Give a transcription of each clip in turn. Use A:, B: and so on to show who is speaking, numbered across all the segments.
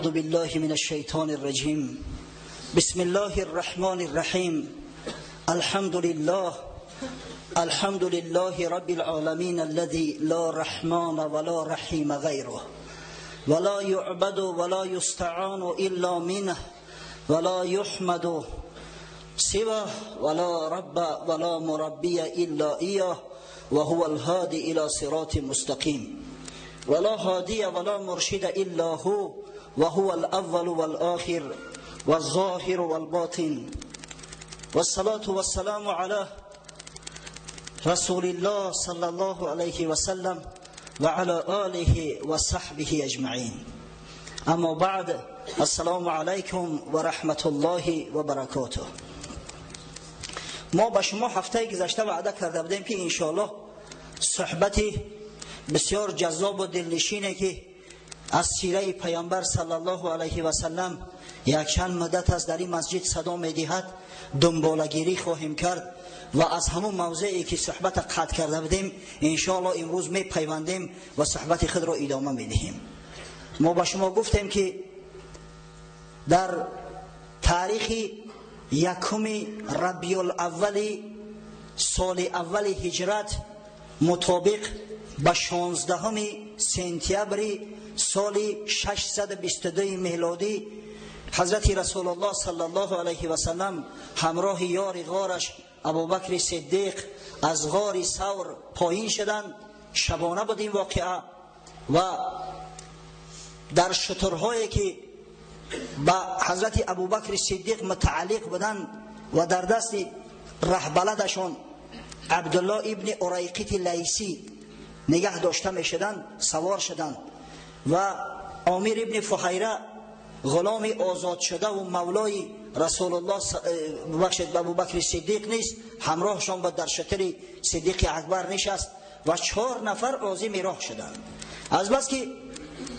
A: أعوذ بالله من الشيطان الرجيم. بسم الله الرحمن الرحيم. الحمد لله رب العالمين الذي لا رحمن ولا رحيم غيره ولا يعبد ولا يستعان إلا منه ولا يحمد سواه ولا رب ولا مربي إلا إياه وهو الهادي إلى صراط مستقيم ولا هادي ولا مرشد إلا هو وهو الأول والآخر والظاهر والباطن والصلاة والسلام على رسول الله صلى الله عليه وسلم وعلى آله وصحبه أجمعين. اما بعد، السلام علیکم و رحمت الله و برکاته. ما با شما هفته گذشته وعده کرده بودیم که انشاءالله صحبتی بسیار جذاب و دلنشینه که از سیره پیامبر صلی الله علیه و سلم یک چند مدت از در این مسجد صدا می‌دهد دنبالگیری خواهیم کرد و از همون موضعی که صحبت قطع کرده بودیم انشاءالله امروز میپیوندیم و صحبت خود را ادامه میدهیم. ما با شما گفتیم که در تاریخ یکم ربیع الاول سال اول هجرت مطابق به 16 سپتامبر سال 622 میلادی حضرت رسول الله صلی الله علیه و سلم همراه یار غارش ابوبکر صدیق از غار ثور پایین شدند. شبانه بود این واقعه و در شترهایی که با حضرت ابوبکر صدیق متعلق بودند و در دست رهبلدشان عبدالله ابن اریقط لیثی نگه داشته می شدند سوار شدند و عامر ابن فحیره غلام آزاد شده و مولای رسول الله ابوبکر صدیق نیست همراهشان بود در شتر صدیق اکبر نشست و 4 نفر عازم راه شدند. از بس که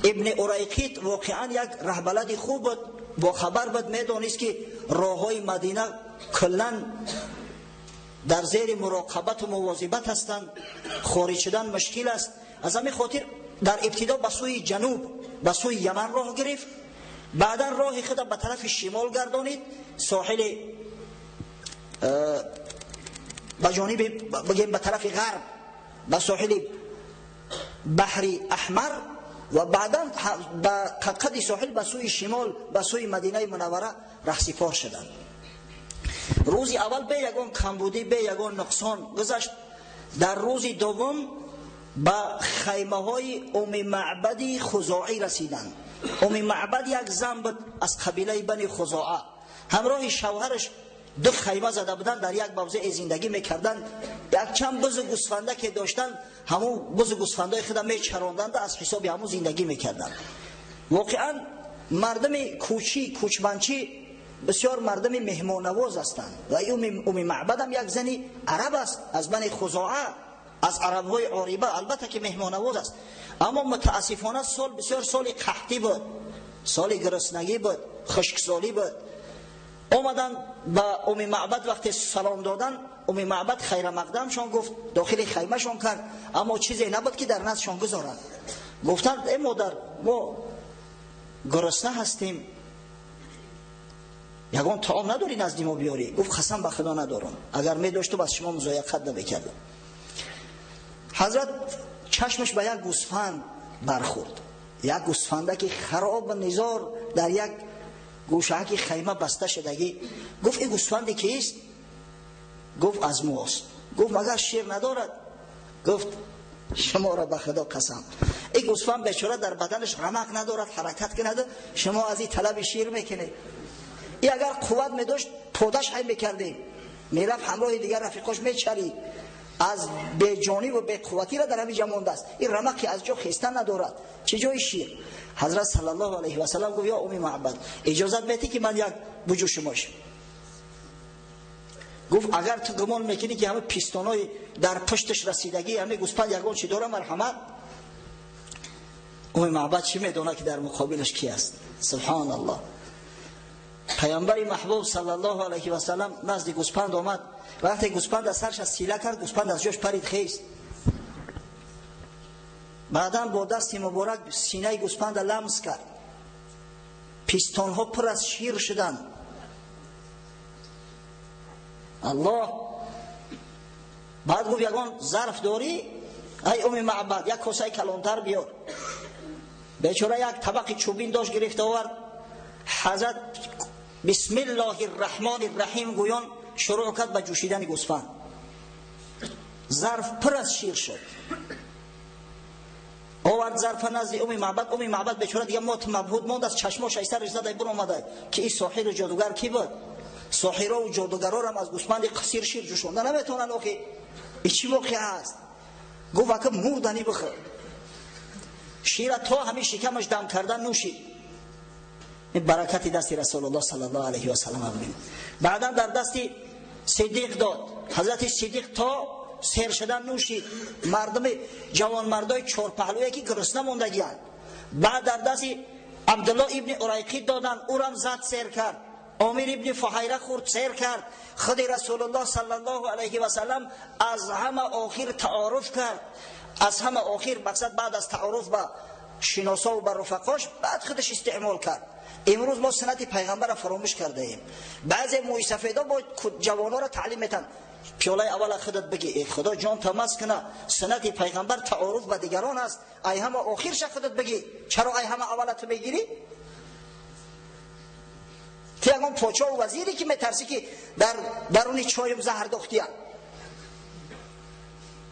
A: ابن اریقط واقعا یک رهبلد خوب بود، با خبر بود، میدانست که راههای مدینه کلا در زیر مراقبت و مواظبت هستند، خارج شدن مشکل است. از همین خاطر در ابتدا به سوی جنوب به سوی یمن راه گرفت، بعدا راه خود به طرف شمال گردانید، ساحل به جانب بگیم به طرف غرب به ساحل بحر احمر و بعدا به قد ساحل به سوی شمال به سوی مدینه منوره رهسپار شدند. روز اول به یگان کمبودی به یگان نقصان گذشت. در روز دوم به خیمه های ام معبد خزاعی رسیدند. ام معبد یک زن بود از قبیله بنی خزاعه، همراه شوهرش 2 خیمه زده بودند، در یک موضع زندگی میکردند. یک چند بز گوسفنده که داشتند همون بز گوسفندای خود میچراندند، از حساب همون زندگی میکردند. واقعا مردم کوچمنچی بسیار مردم مهمان نواز هستند و ام معبد هم یک زنی عرب است از بنی خزاعه، از عرب‌های عاربه، البته که مهمان نواز است. اما متاسفانه سال بسیار سال قحطی بود، سال گرسنگی بود، خشکسالی بود. آمدن با ام معبد وقتی سلام دادن، ام معبد خیر مقدمشان گفت، داخل خیمه شان کرد، اما چیزی نبود که در نزدشان گذارند. گفتند ای مادر ما گرسنه هستیم، یگان طعام نداری نزد ما بیاری؟ گفت قسم به خدا ندارم، اگر می داشتم از شما مضایقت نمیکردم. حضرت چشمش به یک گوسفند برخورد، یک گوسفنده که خراب و نزار در یک گوشه که خیمه بسته شدگی. گفت این گوسفندی کیست؟ گفت از ماست. گفت مگر شیر ندارد؟ گفت شما را به خدا قسم این گوسفند بیچاره در بدنش رمق ندارد، حرکت کنه، شما از این طلب شیر میکنه. این اگر قوت میداشت پودش حی میکردیم، میرفت همراه دیگر رفیقاش میچرید، از بے جانی و بے قوتی را در همین جا مانده است. این رمقی از جا خیستن ندارد، چه جای شیر؟ حضرت صلی الله علیه و سلم گفت یا ام معبد اجازت میدی که من یک بجو شماش؟ گفت اگر تو گمان میکنی که همه پیستانای در پشتش رسیدگی همه گوسفند یگان چی داره مرحمت؟ ام معبد چی میدونه که در مقابلش کی است؟ سبحان الله. پیامبر محبوب صلی الله علیه و سلم نزد گوسفند آمد، وقتی گوسفند از سرش سیله کرد، گوسفند از جاش پرید خیست. بعدا با دست مبارک سینه گوسفند لمس کرد. پیستان ها پر از شیر شدن. الله. بعد گفت یگان ظرف داری؟ ای ام معبد یک کاسه کلانتر بیار. بیچاره یک طبق چوبین داشت گرفت آورد. حضرت بسم الله الرحمن الرحیم گویان شروع کرد به جوشیدن گوسفند. ظرف پر از شیر شد. آورد ظرف نزد ام معبد. ام معبد بیچاره دیگه مبهوت ماند، از چشماش ایسر زد بر اومد که این ساحر و جادوگر کی بود؟ ساحرها و جادوگرا هم از گوسفند قصیر شیر جوشوندن نمیتونن. آخه این چی واقعه است؟ گفت واقعا مردنی بخور. شیر تا همین شکمش دم کردن نوشید. این برکت دست رسول الله صلی الله علیه و سلم ببینید. بعدا در دست صدیق داد. حضرت صدیق تا سیر شدن نوشید. مردم جوان مردای چهار پهلویی که گرسنه موندگیان. بعد در دست عبدالله ابن اریقی دادن، او را زد سیر کرد. عامر ابن فحیره خورد سیر کرد. خود رسول الله صلی الله علیه و سلم از همه آخر تعارف کرد. از همه آخر مقصد بعد از تعارف با شناسا و با رفقاش بعد خودش استعمال کرد. امروز ما سنت پیغمبر را فراموش کرده ایم. بعضی موی سفیدا با جوانا را تعلیم میتن. پیاله اول خودت بگی ای خدا جان تماس کنه، سنت پیغمبر تعارف با دیگران است. ای همه آخرش خودت بگی. چرا ای همه اولت میگیری؟ تیگان پاچا و وزیری که میترسی که در درون چایم زهر دختیان.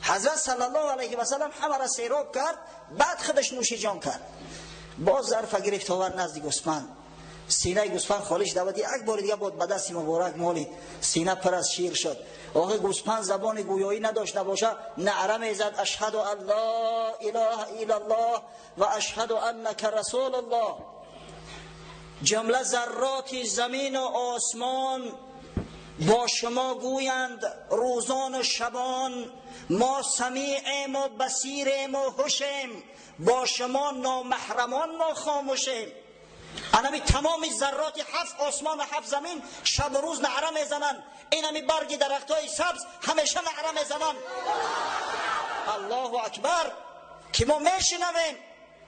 A: حضرت صلی الله علیه و سلم همه را سیراب کرد، بعد خودش نوش جان کرد. باز ظرف گرفت آورد نزد گوسفند. سینه گوسفند خالیش داد. یک بار دیگه بود به دست مبارک مالید. سینه پر از شیر شد. آخه گوسفند زبان گویایی نداشت نباشه نعره میزد اشهد ان لا اله الا الله و اشهد انک رسول الله. جمله ذرات زمین و آسمان با شما گویند روزان و شبان ما سمیعیم و بصیریم و هوشیم، با شما نامحرمان ما خاموشیم. انمی تمام ذرات هفت آسمان و هفت زمین شب و روز نعره میزنن. اینمی برگ درختای سبز همیشه نعره میزنن الله اکبر. که ما میشنویم،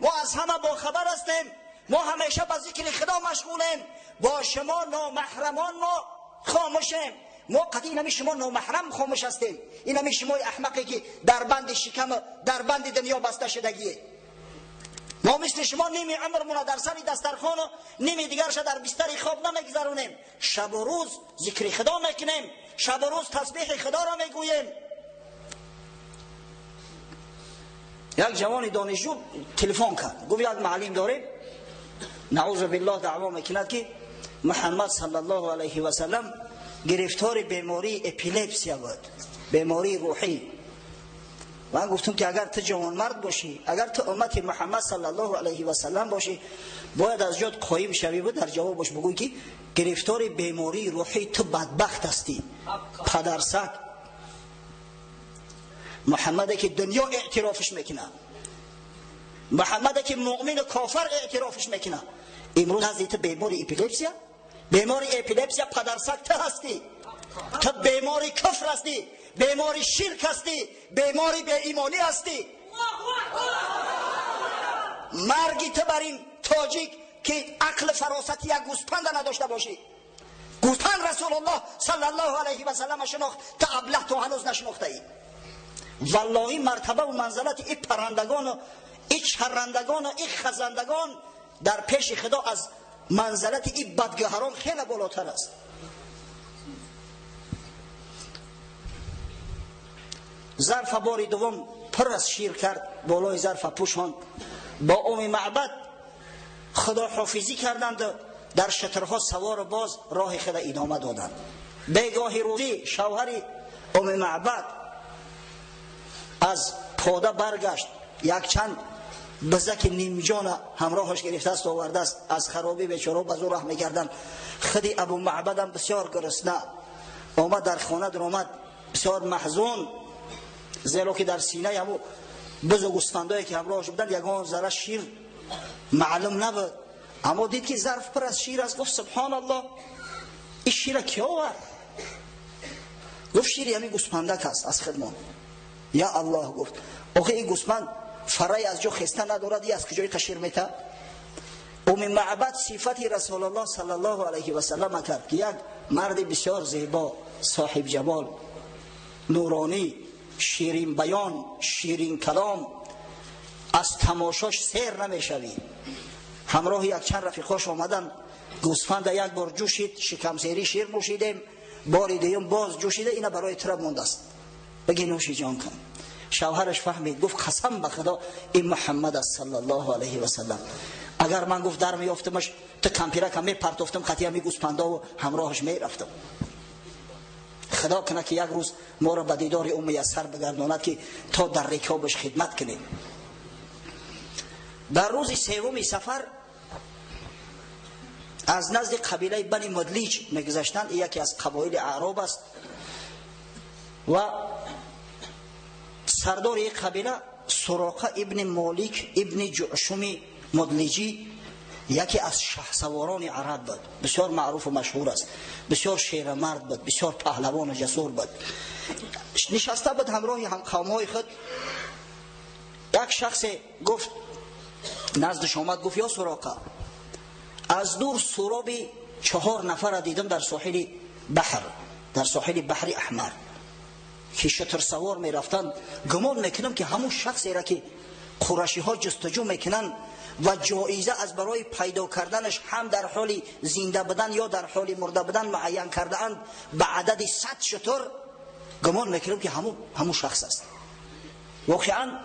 A: ما از همه باخبر هستیم، ما همیشه با ذکر خدا مشغولیم. با شما نامحرمان ما خاموشیم. ما قطعی اینمی شما نامحرم خاموش هستیم. اینمی شما احمقی که در بند شکم در بند دنیا بسته شدگیه. ما مثل شما نیمی عمرمون در سر دسترخوان و نیمی دیگرش در بستر خواب نمیگذرونیم. شب و روز ذکر خدا میکنیم، شب و روز تسبیح خدا را میگوییم. یک جوان دانشجو تلفن کرد، گفت یک معلم داریم نعوذ بالله دعوا میکند که محمد صلی الله علیه و سلم گرفتار بیماری اپیلپسی بود، بیماری روحی. من گفتم که اگر تو جوان مرد باشی، اگر تو امت محمد صلی الله علیه و سلم باشی، باید از جات قایم شوی و در جوابش بگوی که گرفتار بیماری روحی تو بدبخت هستی، پدرسگ. محمد که دنیا اعترافش میکنه، محمد که مؤمن و کافر اعترافش میکنه، امروز حضرت بیماری اپیلپسی، بیماری اپیلپسی پدرسگ تو هستی. تو بیماری کفر هستی، بیماری شرک هستی، بیماری بی ایمانی هستی. مرگی تو بر این تاجیک که عقل فراست یک گوسپند نداشته باشی. گوسپند رسول الله صلی الله علیه و سلم شناخت، تا ابله تو هنوز نشناخته ای. والله مرتبه و منزلت این پرندگان و این چرندگان و این خزندگان در پیش خدا از منزلت این بدگهران خیلی بالاتر است. ظرف بار دوم پر از شیر کرد، بالای ظرف پوشاند. با ام معبد خدا حافظی کردند، در شترها سوار باز راه خدا ادامه دادند. بیگاهی روزی شوهر ام معبد از پاده برگشت، یک چند بزک نیم جان همراهش گرفته است آورده است. از خرابی بیچاره به زور رحم می‌کردند. خود ابو معبد هم بسیار گرسنه آمد در خانه در آمد، بسیار محزون، زیرا که در سینه همو بز گوسفندایی که همراهش بودند یگان ذره شیر معلوم نبود، اما دید که ظرف پر از شیر است. گفت سبحان الله، این شیر کی آورد؟ گفت شیر یعنی گوسفندک است از خدمت. یا الله، گفت آخه این گوسفند فرای از جو خسته ندارد، ای از کجای قشیر میته؟ ام معبد صفت رسول الله صلی الله علیه و سلم کرد که یک مرد بسیار زیبا، صاحب جمال، نورانی، شیرین بیان، شیرین کلام، از تماشاش سیر نمیشوی. همراه یک چند رفیقاش آمدن، گوسفند یک بار جوشید، شکم سیری شیر نوشیدیم، بار دیگه باز جوشیده، اینا برای ترا مونده است، بگی نوشی جان کن. شوهرش فهمید، گفت قسم به خدا این محمد است صلی الله علیه و سلم. اگر من گفت در میافتمش تو کمپیرک می پرتافتم، خطی می گوسفندا و همراهش می رفتم. خدا کنه که یک روز ما را به دیدار ام یسر بگرداند که تا در رکابش خدمت کنیم. در روز سوم سفر از نزد قبیله بنی مدلیج میگذشتند. یکی از قبایل اعراب است و سردار یک قبیله سراقه ابن مالک ابن جعشم مدلیجی یکی از شهسواران عرب بود، بسیار معروف و مشهور است، بسیار شیر مرد بود، بسیار پهلوان و جسور بود. نشسته بود همراه هم قومای خود. یک شخص گفت نزدش آمد، گفت یا سراقه، از دور سراب 4 نفر دیدم در ساحل بحر، در ساحل بحر احمر که شتر سوار می رفتند. گمان میکنم که همون شخصی را که قریشی ها جستجو میکنن و جایزه از برای پیدا کردنش هم در حال زنده بودن یا در حال مرده بودن معین کرده اند به عدد 100 شتر، گمان میکنم که همون شخص است. واقعا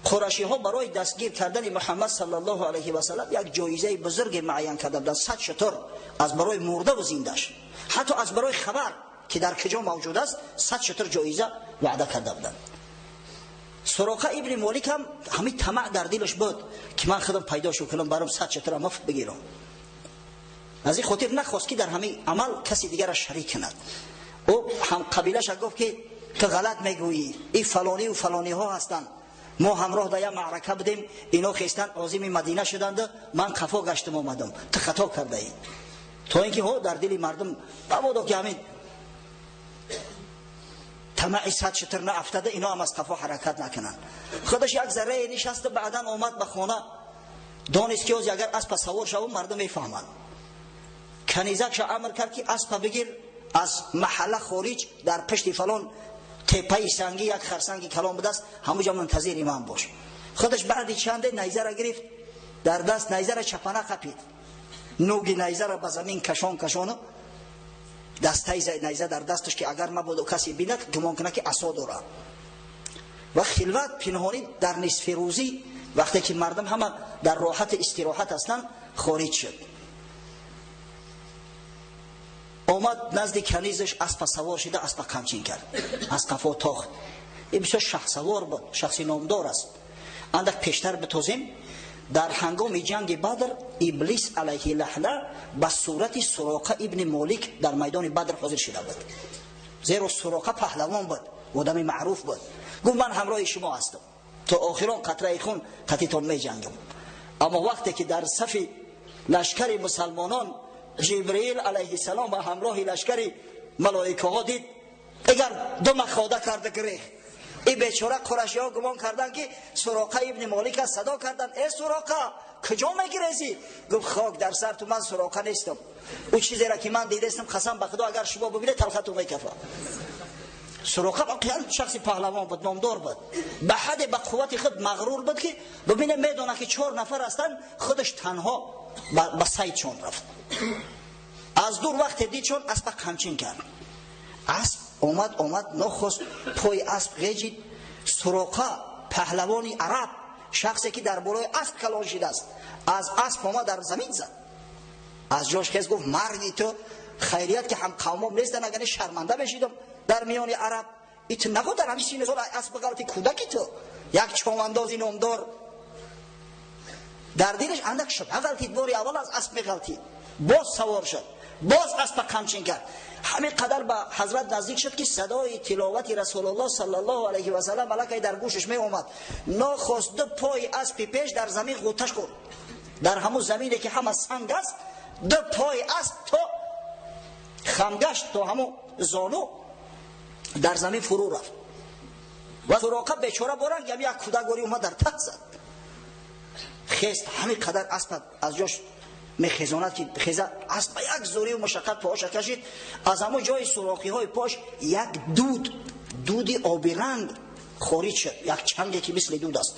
A: قریشی ها برای دستگیر کردن محمد صلی الله علیه و سلم یک جایزه بزرگ معین کرده بودند، 100 شتر از برای مرده و زندهش، حتی از برای خبر که در کجا موجود است 100 شتر جایزه وعده کرده بودند. سراقه ابن مالک هم همین طمع در دلش بود که من خودم پیداشو کنم، برام 100 شتر مفت بگیرم. از این خاطر نخواست که در همین عمل کسی دیگر را شریک کند. او هم قبیله‌اش گفت که غلط میگویی، این فلانی و فلانی ها هستند، ما همراه در یک معرکه بودیم، اینا خواستند عازم مدینه شدند، من خفا گشتم آمدم، تو خطا کرده ای. تا اینکه ها در دل مردم مبادا که همین طمع 100 شتر نه افتاده، اینا هم از قفا حرکت نکنن. خودش یک ذره نشست، بعدن آمد به خانه، دانست که اگر اسب سوار شوم مردم میفهمند. کنیزکش امر کرد که اسب بگیر، از محله خارج در پشت فلان تپه سنگی یک خرسنگ کلام بوده است، همونجا منتظر من باش. خودش بعد چند نیزه را گرفت در دست، نیزه را چپانه قپید، نوگ نیزه را به زمین کشان دسته نیزه در دستش که اگر مبادا کسی بیند گمان کنه که عصا داره. و خلوت پنهانی در نصف روزی وقتی که مردم همه در راحت استراحت هستند خارج شد. آمد نزد کنیزش، اسب سوار شده، اسب قمچین کرد، از قفا تاخت. این بسیار شخصوار بود، شخصی نامدار است. اندک پیشتر بتازیم، در هنگام جنگ بدر ابلیس علیه لعنه به صورت سراقه ابن مالک در میدان بدر حاضر شده بود. زیرا سراقه پهلوان بود، آدم معروف بود. گفت من همراه شما هستم، تا آخران قطره خون قطعتان می جنگم. اما وقتی که در صف لشکر مسلمانان جبرئیل علیه السلام و همراه لشکر ملائکه ها دید، اگر دم خواده کرده گریخت. این بیچاره قریشی ها گمان کردن که سراقه ابن مالک صدا کردن، ای سراقه کجا میگریزی؟ گفت خاک در سر تو، من سراقه نیستم. او چیزی را که من دیدستم قسم به خدا اگر شما ببینید تلختو میکفه. سراقه واقعا شخص پهلوان بود، نامدار بود، به حد به قوت خود مغرور بود که ببینه میدونه که 4 نفر هستن، خودش تنها به صیدشون رفت. از دور وقت دید چون اسب قمچین کرد، اسب آمد نخست پای اسب غیجید. سراقه پهلوانی عرب، شخصی که در بالای اسب کلان شده است، از اسب آمد در زمین زد، از جاش خیز گفت مردی تو، خیریت که هم قومم نیستن، اگر شرمنده بشیدم در میان عرب. ایت نگو در همین سینه زور اسب غلطی کودکی تو، یک چوماندازی نامدار. در دلش اندک شبه غلطید، باری اول از اسب غلطید، باز سوار شد، باز اسب قمچین کرد. همین قدر به حضرت نزدیک شد که صدای تلاوت رسول الله صلی الله علیه و سلم ملکه در گوشش می اومد. ناخواست 2 پای اسب پیش در زمین غوطش کرد، در همون زمینی که همه سنگ است 2 پای اسب تا خمگشت، تا همون زانو در زمین فرو رفت. و سراقه بیچاره برنگ یک کودک گوری اومد در تخت زد. خست همین قدر اسب از جاش میخزاند که خیزه اسب یک زوری و مشقت پاش کشید. از همون جای سوراخی های پاش یک دودی آبی رنگ خارج شد، یک چنگی که مثل دود است.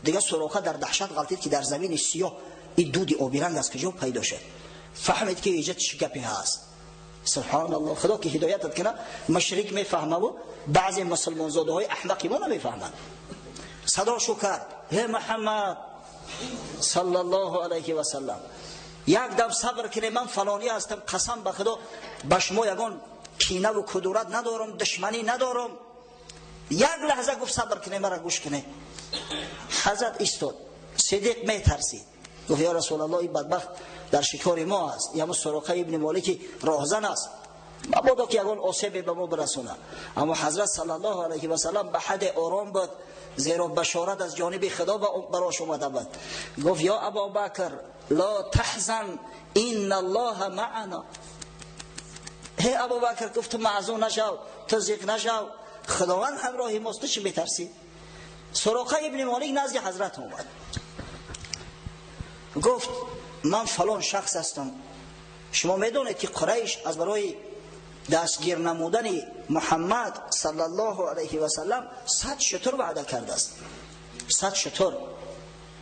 A: دیگه سوراخه در دهشت غلطید که در زمین سیاه این دودی آبی رنگ از کجا پیدا شد. فهمید که اینجا چه گپی هست. سبحان الله، خدا که هدایت کنه. مشرق میفهمه و بعضی مسلمان زاده های احمقی ما نمیفهمند. صداشو کرد هی محمد صلی الله علیه و سلم، یک دم صبر کنی، من فلانی هستم، قسم به خدا به شما یگان کینه و کدورت ندارم، دشمنی ندارم. یک لحظه گفت صبر کنی، مرا گوش کنی. حضرت ایستاد. صدیق میترسید، گفت یا رسول الله این بدبخت در شکار ما است، یا سراقه ابن مالک راهزن است، مبادا که یگان آسیبی به ما برسونه. اما حضرت صلی الله علیه و سلم به حد آرام بود، زیرا بشارت از جانب خدا براش اومده بود. گفت یا ابابکر لا تحزن ان الله معنا. هی ابوبکر گفت تو محزون نشو، تو ضیق نشو، خداوند همراه ماست، چی میترسی؟ سراقه ابن مالک نزد حضرت اومد، گفت من فلان شخص هستم، شما میدونید که قریش از برای دستگیر نمودن محمد صلی الله علیه و سلم 100 شتر وعده کرده است. 100 شتر.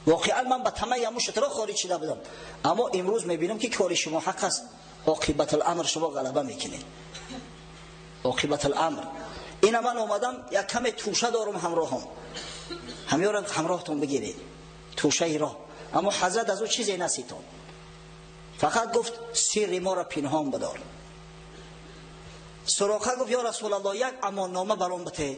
A: واقعا من به طمع همون شترها خارج شده بودم، اما امروز میبینم که کار شما حق است. عاقبت الامر شما غلبه میکنید. عاقبت الامر. این من اومدم یک کم توشه دارم همراهم، همیارا همراهتون بگیرید توشه را. اما حضرت از او چیزی نسیتون، فقط گفت سر ما را پنهان بدار. سراقه گفت یا رسول الله یک امان نامه برام بده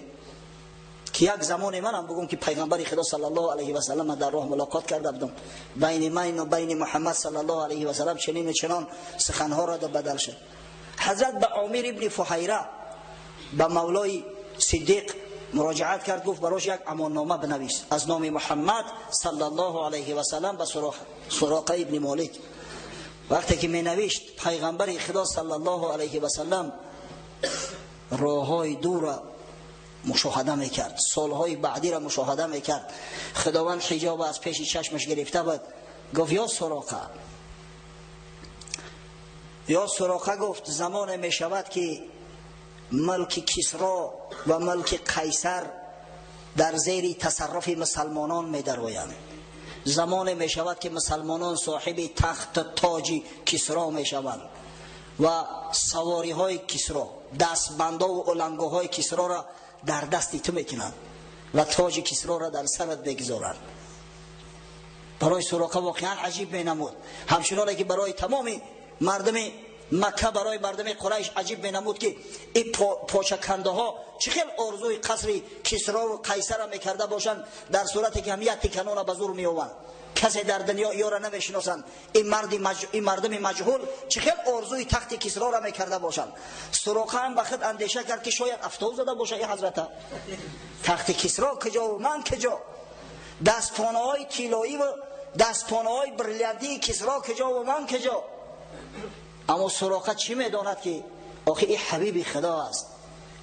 A: که یک زمان منم بگم که پیغمبر خدا صلی الله علیه و سلم در راه ملاقات کرده بودم، بین من و بین محمد صلی الله علیه و سلم چنین و چنان سخنها را بدل شد. حضرت به عامر ابن فحیره به مولای صدیق مراجعت کرد، گفت براش یک امان نامه بنویس از نام محمد صلی الله علیه و سلم به سراقه ابن مالک. وقتی که می نوشت پیغمبر خدا صلی الله علیه و سلم راههای دور را مشاهده میکرد، سالهای بعدی را مشاهده میکرد، خداوند حجاب از پیش چشمش گرفته بود. گفت یا سراقه گفت زمان می شود که ملک کسرا و ملک قیصر در زیر تصرف مسلمانان می درآیند. زمان می شود که مسلمانان صاحب تخت تاج کسرا می شوند و سواری های کسرا، دستبندا و علنگو های کسرا را در دستی تو میکنند و تاج کسرا را در سرت بگذارند. برای سراقه واقعا عجیب می نمود، همچنانه که برای تمام مردم مکه، برای مردم قریش عجیب می نمود که این پاچکنده ها چه خیلی آرزوی قصر کسرا و قیصر را میکرده باشند، در صورتی که همیت تکنون به زور می آوند. کسی در دنیا یا را نمیشناسند. این مردم مجهول چه خیلی آرزوی تخت کسرا را میکرده باشند. سراقه هم بخد اندیشه کرد که شاید افتاد زده باشه این حضرت، تخت کسرا کجا و من کجا، دستپانه های طلایی و دستپانه های بریلانتی کسرا کجا و من کجا. اما سراقه چی میداند که آخه این حبیب خدا است،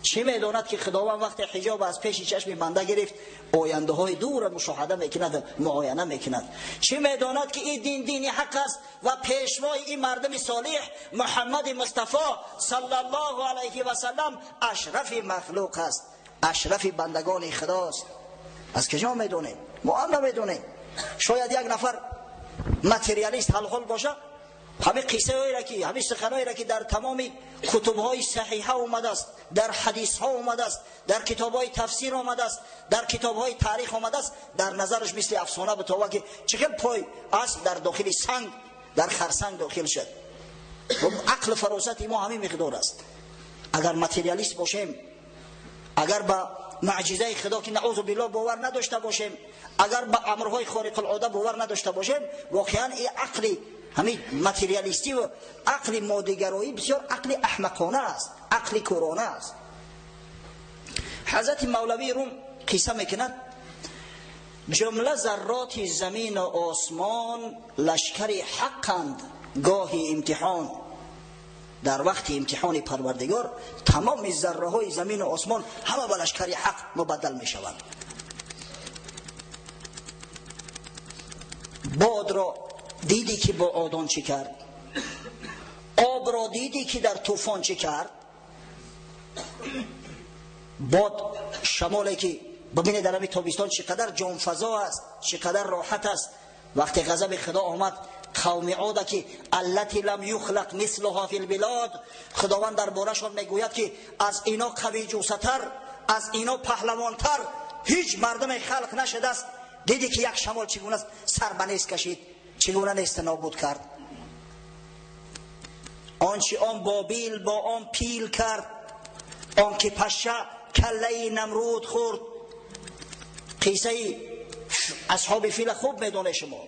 A: چی میداند که خداوند وقت حجاب از پیش چشم بنده گرفت آینده های دور مشاهده میکند، معاینه میکند. چی میداند که این دین حق است و پیشوای این مردم صالح محمد مصطفی صلی الله علیه و سلم اشرف مخلوق است، اشرف بندگان خداست. از کجا میدونیم؟ ما هم نمیدونیم. شاید یک نفر ماتریالیست حلقل باشه، همه قصه هایی را که همه سخنهایی را که در تمام کتب های صحیحه اومده است، در حدیث ها اومده است، در کتاب های تفسیر اومده است، در کتاب های تاریخ اومده است، در نظرش مثل افسانه بتاوه که چقدر پای اسب در داخل سنگ، در خرسنگ داخل شد. عقل فراست ما همین مقدار است. اگر ماتریالیست باشیم، اگر با معجزه خدا که نعوذ بالله باور نداشته باشیم، اگر با امرهای خارق العاده باور نداشته باشیم، واقعا این عقل همین ماتریالیستی و عقل ماده‌گرایی بسیار عقل احمقانه است، عقل کورانه است. حضرت مولوی روم قصه میکند جمله ذرات زمین و آسمان لشکر حقند، گاهی امتحان در وقت امتحان پروردگار تمام ذره های زمین و آسمان همه به لشکر حق مبدل می شوند. باد را دیدی که با آدان چی کرد، آب را دیدی که در طوفان چی کرد. باد شمالی که ببینید در همین تابستان چقدر جانفضا است، چقدر راحت است. وقتی غضب خدا آمد قوم عاد که التی لم یخلق مثلها فی البلاد، خداوند درباره‌شان میگوید که از اینا قوی جوستر، از اینا پهلوانتر هیچ مردم خلق نشده است. دیدی که یک شمال چگونه است سر به نیست کشید، چگونه نیست نابود کرد. آنچه آن بابیل با آن پیل کرد، آن که پشه کله نمرود خورد. قصه اصحاب فیل خوب میدونه شما،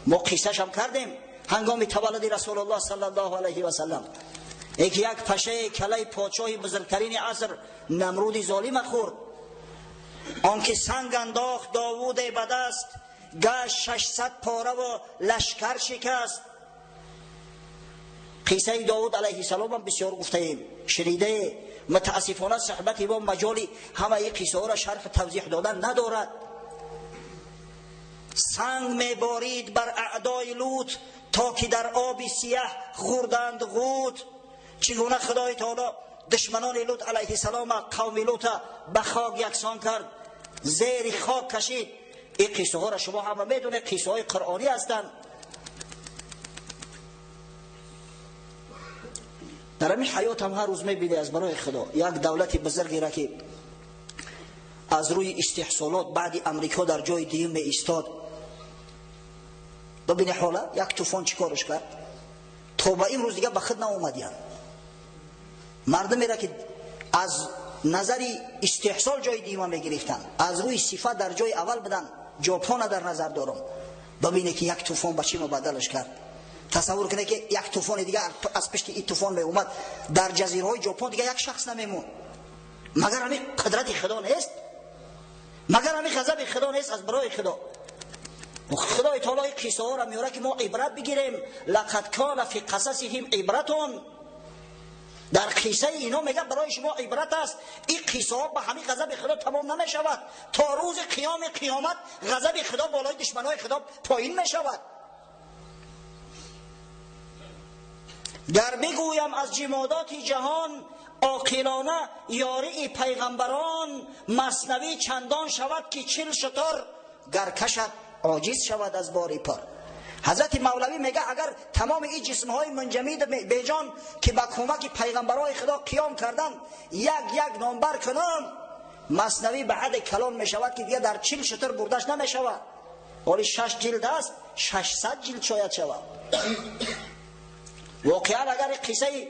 A: ما قصهش هم کردیم هنگام تولد رسول الله صلی الله علیه و سلم. یک پشه کله پادشاه بزرگترین عصر نمرود ظالم خورد. آن که سنگ انداخت داوود به دست، گشت 600 پاره و لشکر شکست. قصه داوود علیه السلام هم بسیار گفته ایم، شنیده. متاسفانه صحبت با مجالی همه این قصه ها را شرح توضیح دادن ندارد. سنگ میبارید بر اعدای لوط، تا که در آب سیاه خوردند غوت. چگونه خدای تعالی دشمنان لوط علیه السلام قوم لوط به خاک یکسان کرد، زیر خاک کشید. این قصه ها را شما همه میدونه، قصه های قرآنی هستند. در همین حیات هم هر روز میبینی از برای خدا یک دولت بزرگی را که از روی استحصالات بعد امریکا در جای دیگه می ایستاد، ببینی حالا یک طوفان چیکارش کرد. تا به این روز دیگه به خود ناومدین مردمی را که از نظری استحصال جای دیگه میگرفتن، از روی صفت در جای اول بدن. ژاپن در نظر دارم، ببینی که یک طوفان به چی مبدلش کرد. تصور کنه که یک طوفان دیگه از پشت این طوفان می اومد، در جزیره های ژاپن دیگه یک شخص نمیمون. مگر همین قدرت خدا نیست؟ مگر همین غضب خدا نیست از برای خدا؟ خدای تعالی قصه ها را میاره که ما عبرت بگیریم. لقد کان فی قصصهم عبرتون، در قصه اینا میگه برای شما عبرت است. این قصه ها به همین غضب خدا تمام نمی شود. تا روز قیامت غضب خدا بالای دشمنای خدا پایین می شود. گر بگویم از جمادات جهان، عاقلانه یاری پیغمبران. مثنوی چندان شود که 40 شتر، گر کشد عاجز شود از باری پر. حضرت مولوی میگه اگر تمام این جسمهای منجمید بیجان که با کمک پیغمبرای خدا قیام کردن یک نامبر کنم، مثنوی به حد کلان میشود که دیگه در 40 شتر بردش نمیشود. ولی 6 جلد است، 600 جلد شاید شود. واقعا اگر قصه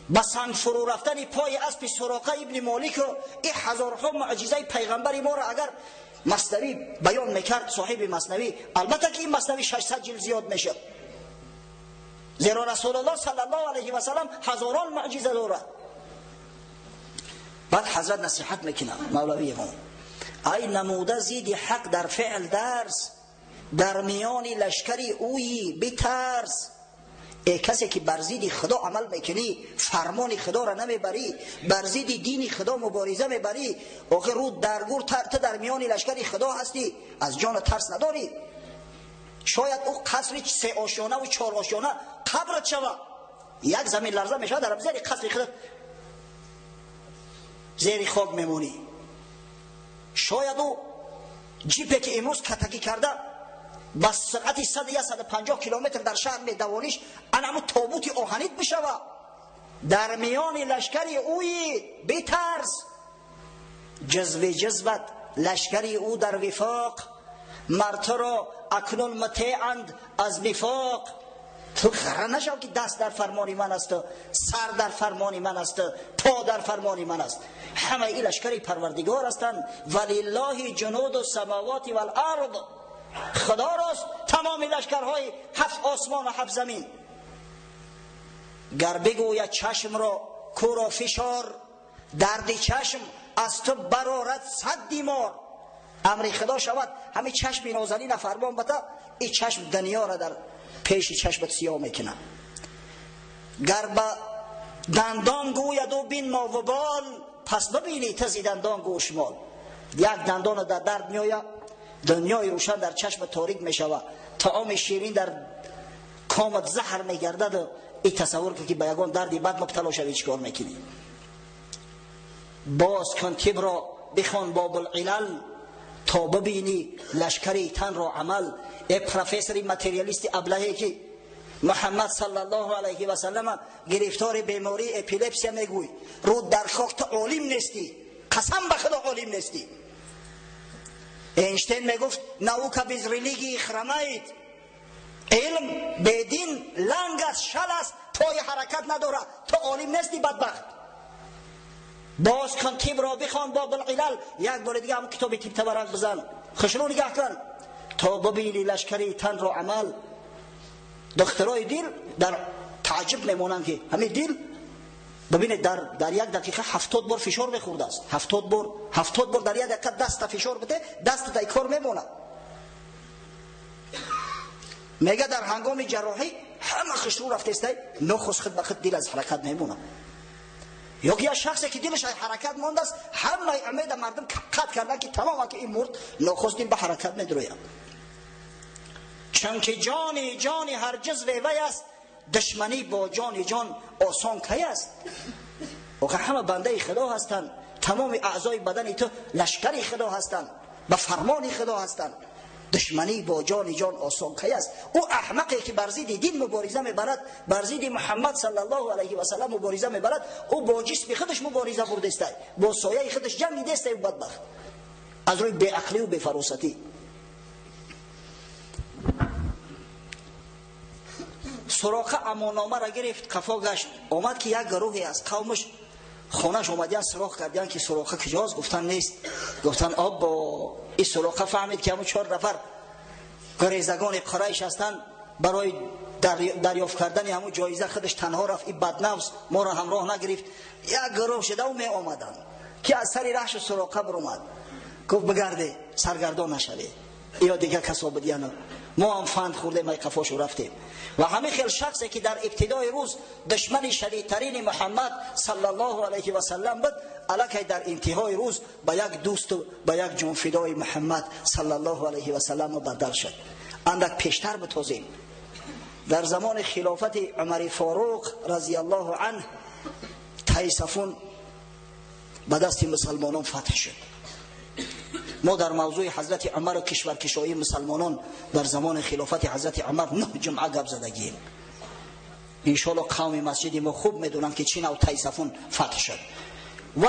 A: به سنگ فرو رفتن پای اسب سراقه ابن مالک و این هزارها معجزه پیغمبر ما را اگر مثنوی بیان میکرد صاحب مثنوی، البته که این مثنوی 600 جلد زیاد میشه، زیرا رسول الله صلی الله علیه و سلم هزاران معجزه دارد. بعد حضرت نصیحت میکنه مولوی ما، ای نموده زید حق در فعل درس، در میان لشکری اویی بترس. ای کسی که بر ضد خدا عمل میکنی، فرمان خدا را نمیبری، بر ضد دین خدا مبارزه میبری، آخر رو درگور تو در میان لشکر خدا هستی، از جان ترس نداری. شاید او قصر 3 آشیانه و 4 آشیانه قبرت شود، یک زمین لرزه میشه در زیر قصر خدا زیر خاک میمونی. شاید او جیپی که امروز کتکی کرده با سرعت 100 یا 150 کیلومتر در شهر میدوانیش، اما تابوت آهنیت بشود. در میان لشکری اوی بترس، جذوت لشکری او در وفاق. مرد را اکنون مطیعند از نفاق. تو خرا نشو که دست در فرمان من است، سر در فرمان من است، پا در فرمان من است. همه این لشکری پروردگار هستند. ولله جنود السماوات والارض، خدا راست تمام لشکرهای 7 آسمان و 7 زمین. گر بگوید چشم را کورا فشار، درد چشم از تو برارد 100 دیمار. امر خدا شود همین چشم نازنین فرمان بده، این چشم دنیا را در پیش چشمت سیاه میکنه. گر با دندان گوید و بین ما و بال، پس ببینی تزی دندان گوشمال. یک دندان در درد میآید، دنیای روشن در چشم تاریک میشود. طعام شیرین در کامت زهر میگردد، این تصور که به یگان دردی بد مبتلا شوی چیکار میکنی؟ باز کن طب را بخوان باب العلل تا ببینی لشکری تن را عمل. ای پروفسوری ماتریالیست ابلهی که محمد صلی الله علیه و سلم گرفتار بیماری اپیلپسی میگوی، رو در خاک تو عالم نیستی، قسم به خدا عالم نیستی. اینشتین میگفت ناوکا بیز ریلیگی خرمید، علم بدین لنگ است، شل است، پای حرکت نداره، تو عالم نیستی بدبخت. باز کن طب را بخوان باب العلل. یک بار دیگه هم کتاب طب تورق بزن، خشنو نگاه کن تا ببینی لشکری تن را عمل. دکترای دل در تعجب میمونن که همین دل ببینید در یک دقیقه 70 بار فشار میخورده است. 70 بار در یک دقیقه دست فشار بده، دست در کار میمونه. میگه در هنگام جراحی همه خشرو رفته است، نخست خود به خود دل از حرکت میمونه. یا شخصی که دلش حرکت مانده است، همه امید مردم قطع کردن که تمام که این مرد، نخست دل به حرکت میدروید. چون که جان هر جزو وی است، دشمنی با جان آسان کی است. و همه بنده خدا هستند، تمام اعضای بدن تو لشکر خدا هستند، به فرمان خدا هستند. دشمنی با جان آسان کی است. او احمقی که بر ضد دین مبارزه میبرد، بر ضد محمد صلی الله علیه و سلم مبارزه میبرد، او با جسم خودش مبارزه برده است، با سایه خودش جنگ دیده است. او بدبخت از روی بی عقلی و بی فراستی. سراقه اماننامه را گرفت، کفا گشت، آمد که یک گروهی از قومش خونش اومدن سراغ کردن که سراقه کجاست؟ گفتن نیست. گفتن آب با این سراقه فهمید که همون 4 نفر گریزگان قریش هستند، برای دریافت کردن همون جایزه خودش تنها رفت. این بدنفس ما را همراه نگرفت. یک گروه شده و می آمدن که از سری رهش سراقه برآمد، گفت بگرده سرگردان نشوی، یا دیگه کسا بدیانه، ما هم فند خورده ما قفاشو رفتیم. و همه خیل شخصی که در ابتدای روز دشمن شدیدترین محمد صلی الله علیه و سلم بود، الکی در انتهای روز به یک دوست و به یک جان فدای محمد صلی الله علیه و سلم بدل شد. اندک پیشتر بتوزیم، در زمان خلافت عمر فاروق رضی الله عنه، تیصفون به دست مسلمانان فتح شد. ما در موضوع حضرت عمر و کشورکشایی مسلمانان در زمان خلافت حضرت عمر 9 جمعه گپ زدگیم. انشاءالله قوم مسجد ما خوب میدونن که چی نوع تیصفون فتح شد و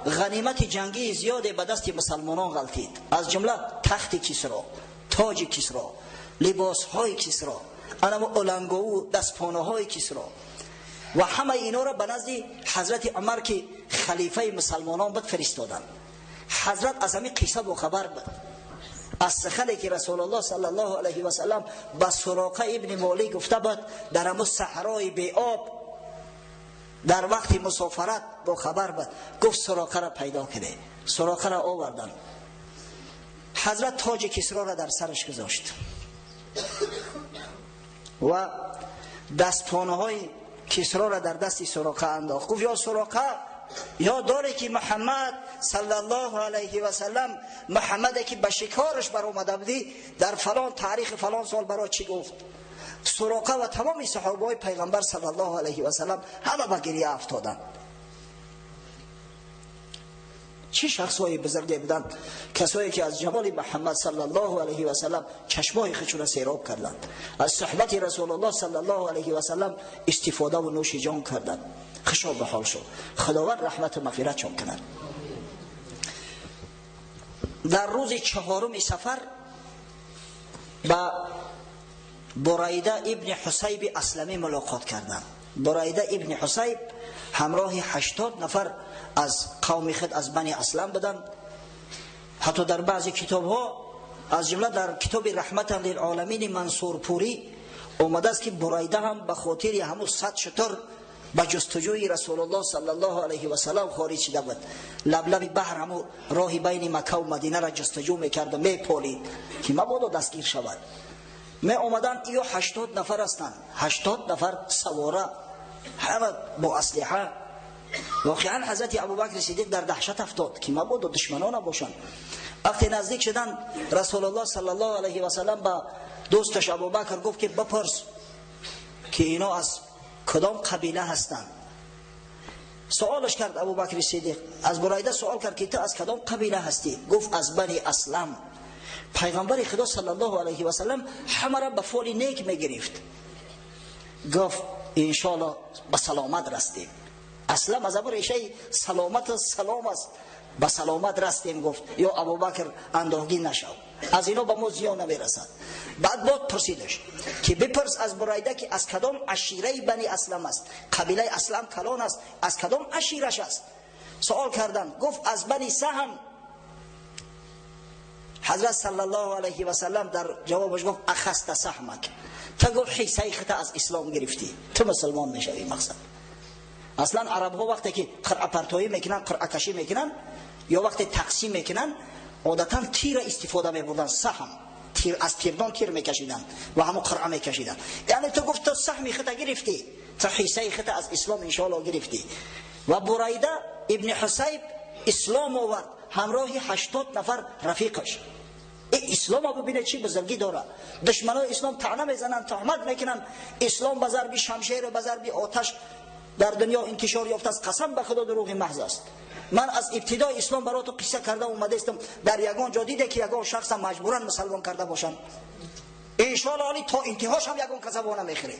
A: غنیمت جنگی زیاده به دست مسلمانان غلطید. از جمله تخت کسرا، تاج کسرا، لباس های کسرا، علنگو و دستپانه های کسرا و همه اینا را به نزد حضرت عمر که خلیفه مسلمانان بود فرستادن. حضرت از همین قصه با خبر بود، از سخنی که رسول الله صلی الله علیه و سلم به سراقه ابن مالک گفته بود در همون صحرای بی آب در وقت مسافرت با خبر بود. گفت سراقه را پیدا کرده، سراقه را آوردن. حضرت تاج کسرا را در سرش گذاشت و دستپانه های کسرا را در دست سراقه انداخت. گفت یا سراقه، یا داره که محمد صلی الله علیه و سلم، محمدی که به شکارش بر اومده بودی در فلان تاریخ فلان سال برای چی گفت؟ سراقه و تمام صحابه پیغمبر صلی الله علیه و سلم همه به گریه افتادند. چه شخصای بزرگی بودند؟ کسایی که از جمال محمد صلی الله علیه و سلم چشمای خودشون را سیراب کردند، از صحبت رسول الله صلی الله علیه و سلم استفاده و نوش جان کردند. خشاب به حال شد. خداوند رحمت و مغفرت چون کند. در روز 4 سفر با بریده ابن حصیب اسلمی ملاقات کردند. بریده ابن حصیب همراه 80 نفر از قوم خود از بنی اسلم بودند. حتی در بعضی کتاب ها از جمله در کتاب رحمت للعالمین منصور پوری اومده است که بریده هم به خاطر همون 100 شتر با جستجوی رسول الله صلی الله علیه و سلم خارج شده بود. لب بحر همو راه بین مکه و مدینه را جستجو میکرد و میپالید که مبادا دستگیر شود. می اومدن ایو 80 نفر هستند، 80 نفر سواره، همه با اسلحه. واقعا حضرت ابوبکر صدیق در دهشت افتاد که مبادا دشمنان باشند. وقتی نزدیک شدن رسول الله صلی الله علیه و سلم با دوستش ابوبکر گفت که بپرس که اینا از کدام قبیله هستند. سوالش کرد ابوبکر صدیق، از برایده سوال کرد که تو از کدام قبیله هستی؟ گفت از بنی اسلم. پیغمبر خدا صلی الله علیه و سلم همه را به فعل نیک میگرفت. گفت انشالله به سلامت رستیم. اسلم از ریشه سلامت سلام است، به سلامت رستیم. گفت یا ابوبکر اندوهگین نشو، از اینا به ما زیان نمیرسد. بعد پرسیدش که بپرس از برایده که از کدام عشیره بنی اسلم است، قبیله اسلم کلان است، از کدام عشیرش است. سوال کردن، گفت از بنی سهم. حضرت صلی الله علیه و سلم در جوابش گفت اخست سهمک، تو گفت حصه خط از اسلام گرفتی، تو مسلمان میشوی. مقصد اصلا عرب ها وقتی که قرعه پرتایی میکنن، قرعه کشی میکنن یا وقتی تقسیم میکنن، عادتا تیر استفاده میبردن. سهم، تیر، از تیردان تیر میکشیدن و همون قرعه میکشیدن. یعنی تو گفت تو سهم خط گرفتی، تو حصه خط از اسلام انشاءالله گرفتی. و برایده ابن حسیب اسلام آورد همراه 80 نفر رفیقش. این اسلام ها ببینه چی بزرگی داره. دشمنای اسلام طعنه میزنن، تهمت میکنن اسلام به ضرب شمشیر، به ضرب آتش در دنیا انتشار یافته است. قسم به خدا دروغ محض است. من از ابتدای اسلام براتون قصه کرده اومده استم، در یگان جا دیده که یگان شخص مجبورا مسلمان کرده باشن، ان شاء الله تا انتهاش هم یگان کذبانه میخره.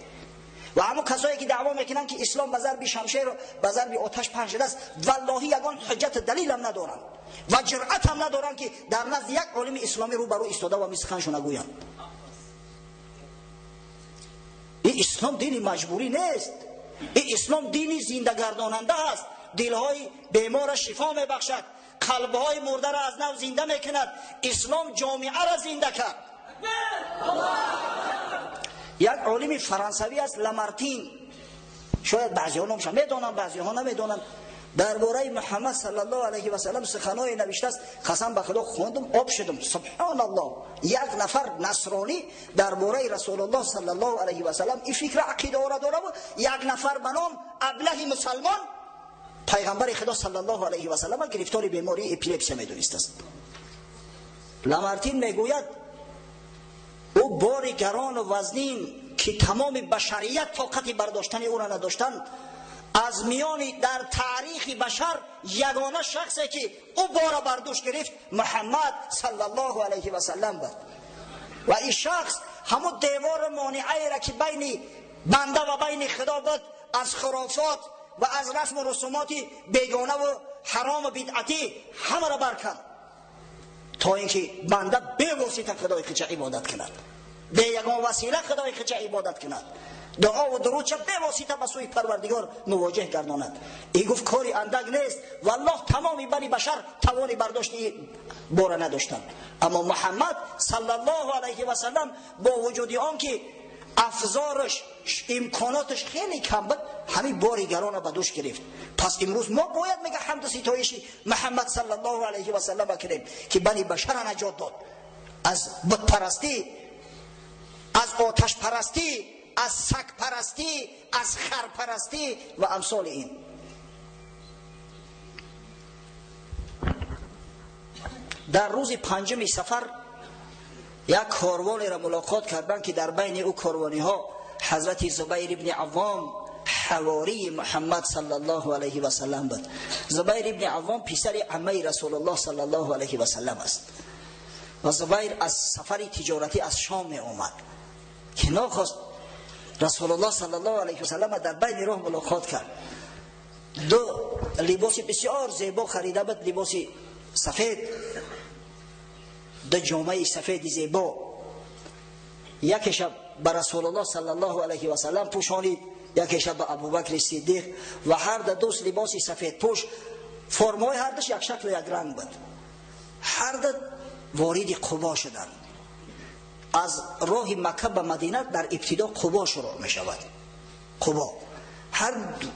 A: و همون کسایی که دعوا میکنن که اسلام به ضرب شمشیر و به ضرب آتش پنج شده است، والله یگان حجت دلیل هم ندارن و جرأت هم ندارن که در نزد یک عالم اسلامی رو برو ایستاده و مسخنشو نگوین. این اسلام دین مجبوری نیست، این اسلام دینی زنده گرداننده است. دلهای بیمار شفا میبخشد، قلبهای مرده را از نو زنده میکند. اسلام جامعه را زنده کرد. یک عالم فرانسوی است لامارتین، شاید بعضی ها نامش میدونن بعضی ها نمیدونن، درباره محمد صلی الله علیه و سلم سخنای نوشته است. قسم به خدا خواندم آب شدم. سبحان الله، یک نفر نصرانی درباره رسول الله صلی الله علیه و سلم این فکر عقیده را داره و یک نفر به نام ابله مسلمان پیغمبر خدا صلی الله علیه و سلم گرفتار بیماری اپیلپسی میدونست است. لامارتین میگوید او بار گران و وزنین که تمام بشریت طاقت برداشتن او را نداشتند، از میان در تاریخ بشر یگانه شخصی که او بار برداشت گرفت محمد صلی الله علیه و سلم بود. و این شخص همون دیوار مانعی را که بین بنده و بین خدا بود از خرافات و از رسم و رسومات بیگانه و حرام و بدعتی همه را برکن، تا اینکه بنده به واسطه خدای خود عبادت کند، به یگان وسیله خدای خود عبادت کند، دعا و درود به واسطه به سوی پروردگار مواجه گرداند. این گفت کاری اندک نیست، والله تمامی بنی بشر توانی برداشت بار نداشتند، اما محمد صلی الله علیه و سلم با وجود آن که افزارش امکاناتش خیلی کم بود، همین باری گران به دوش گرفت. پس امروز ما باید میگه حمد و ستایش محمد صلی الله علیه و سلم کنیم که بنی بشر نجات داد از بت پرستی، از آتش پرستی، از سگ پرستی، از خر پرستی و امثال این. در روز 5 صفر یک کاروانی را ملاقات کردند که در بین او کاروانی ها حضرت زبیر ابن عوام حواری محمد صلی الله علیه و سلم بود. زبیر ابن عوام پسر عمه رسول الله صلی الله علیه و سلم است و زبیر از سفر تجارتی از شام می آمد که ناخواست رسول الله صلی الله علیه و سلم در بین راه ملاقات کرد. دو لباس بسیار زیبا خریده بود، لباس سفید، دو جامعه سفید زیبا. یکیش به رسول الله صلی الله علیه و سلم پوشانید، یکیش به ابوبکر صدیق، و هر دو لباس سفید پوش. فرمای هر دوش یک شکل یک رنگ بود. هر دو وارد قبا شدند. از راه مکه به مدینه در ابتدا قبا شروع می شود. قبا هر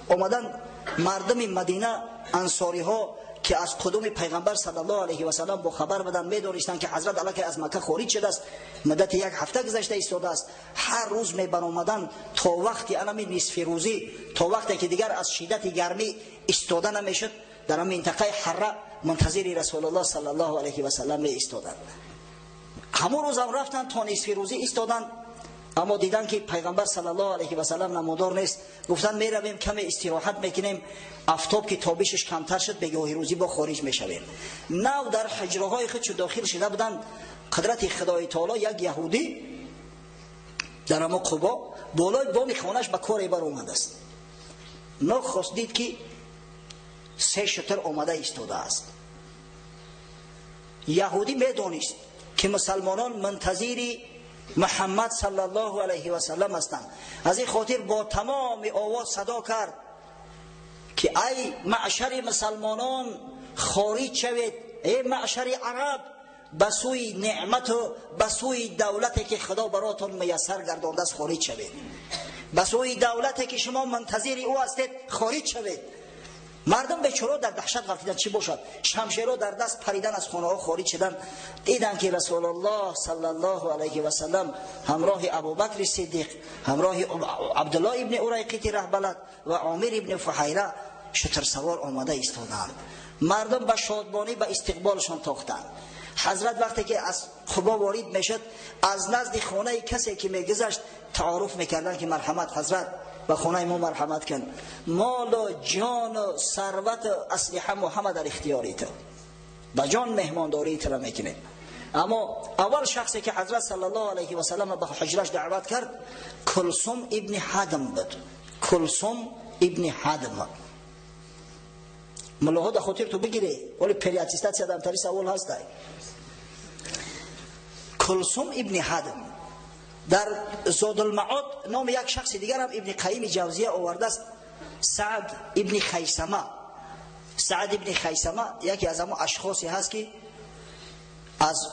A: آمدن مردم مدینه انصاری ها که از قدوم پیغمبر صلی الله علیه و سلم با خبر بدن، می دانستند که حضرت علی که از مکه خارج شده است، مدت یک هفته گذشته ایستاده است. هر روز می برآمدند تا وقتی انمی نصف روزی، تا وقتی که دیگر از شدت گرمی ایستاده نمیشد، در منطقه حره منتظر رسول الله صلی الله علیه و سلم می ایستادند. همون روز هم رفتن تا نصف روزی ایستادن، اما دیدن که پیغمبر صلی الله علیه و سلم نمودار نیست. گفتن میرویم کمی استراحت میکنیم، آفتاب که تابشش کمتر شد به گاهی روزی با خارج میشویم. نو در حجره های خودش داخل شده بودن. قدرت خدای تعالی یک یهودی در اما قبا بالای بام خانهش به کار بر اومده است. نخست دید که 3 شتر آمده ایستاده است. یهودی میدونست که مسلمانان منتظر محمد صلی الله علیه و سلم هستند. از این خاطر با تمام آواز صدا کرد که ای معشر مسلمانان خارج شوید، ای معشر عرب به سوی نعمت و به سوی دولتی که خدا براتون میسر گردانده است خارج شوید، به سوی دولتی که شما منتظر او هستید خارج شوید. مردم بیچاره در دهشت غلطیدن چی باشد، شمشیرها در دست پریدن از خانه ها خارج شدن. دیدن که رسول الله صلی الله علیه و سلم همراه ابوبکر صدیق، همراه عبدالله ابن اریقط رهبلت و عامر ابن فحیره شتر سوار آمده ایستادند. مردم به شادمانی به استقبالشان تاختند. حضرت وقتی که از قبا وارد میشد، از نزد خانه کسی که میگذشت تعارف میکردن که مرحمت حضرت و خانه ما مرحمت کن، مال و جان و ثروت و اسلحه محمد در اختیاری تو، با جان مهمانداری تو را میکنه. اما اول شخصی که حضرت صلی الله علیه و سلم به حجرش دعوت کرد کلثوم ابن حدم بود. کلثوم ابن حدم ملاها در خاطر تو بگیره، ولی پریاتیستات سیادم تری سوال هست. کلثوم ابن حدم در زاد المعاد نام یک شخص دیگر هم ابن قیم جوزیه آورده است، سعد ابن خیثمه. سعد ابن خیثمه یکی از همون اشخاصی هست که از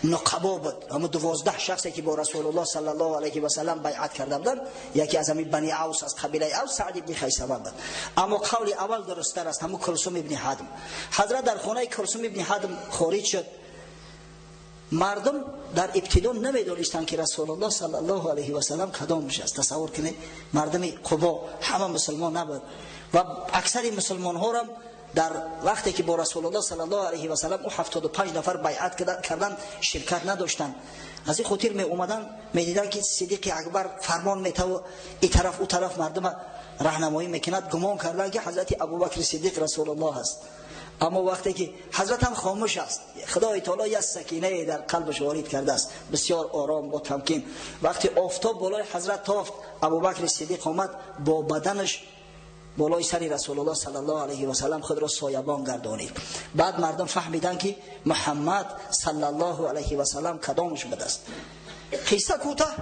A: نقبا بود، همون 12 شخصی که با رسول الله صلی الله علیه و سلم بیعت کرده بودند، یکی از همین بنی اوس از قبیله اوس سعد ابن خیثمه بود. اما قول اول درست‌تر است، همون کلثوم ابن حدم. حضرت در خانه کلثوم ابن حدم خارج شد. مردم در ابتدا نمیدونستند که رسول الله صلی الله علیه و سلم کدامش است. تصور کنید مردم قبا همه مسلمان نبود و اکثر مسلمان ها هم در وقتی که با رسول الله صلی الله علیه و سلم او 75 نفر بیعت کردن شرکت نداشتند. از این خاطر می اومدن میدیدن که صدیق اکبر فرمان میته و این طرف او طرف مردم راهنمایی میکند، گمان کردن که حضرت ابوبکر صدیق رسول الله است. اما وقتی که حضرت هم خاموش است، خدای تعالی یک سکینه در قلبش وارد کرده است، بسیار آرام با تمکین. وقتی آفتاب بالای حضرت تافت، ابوبکر صدیق آمد با بدنش بالای سر رسول الله صلی الله علیه و سلم خود را سایبان گردانید. بعد مردم فهمیدن که محمد صلی الله علیه و سلم کدامش بوده است. قصه کوتاه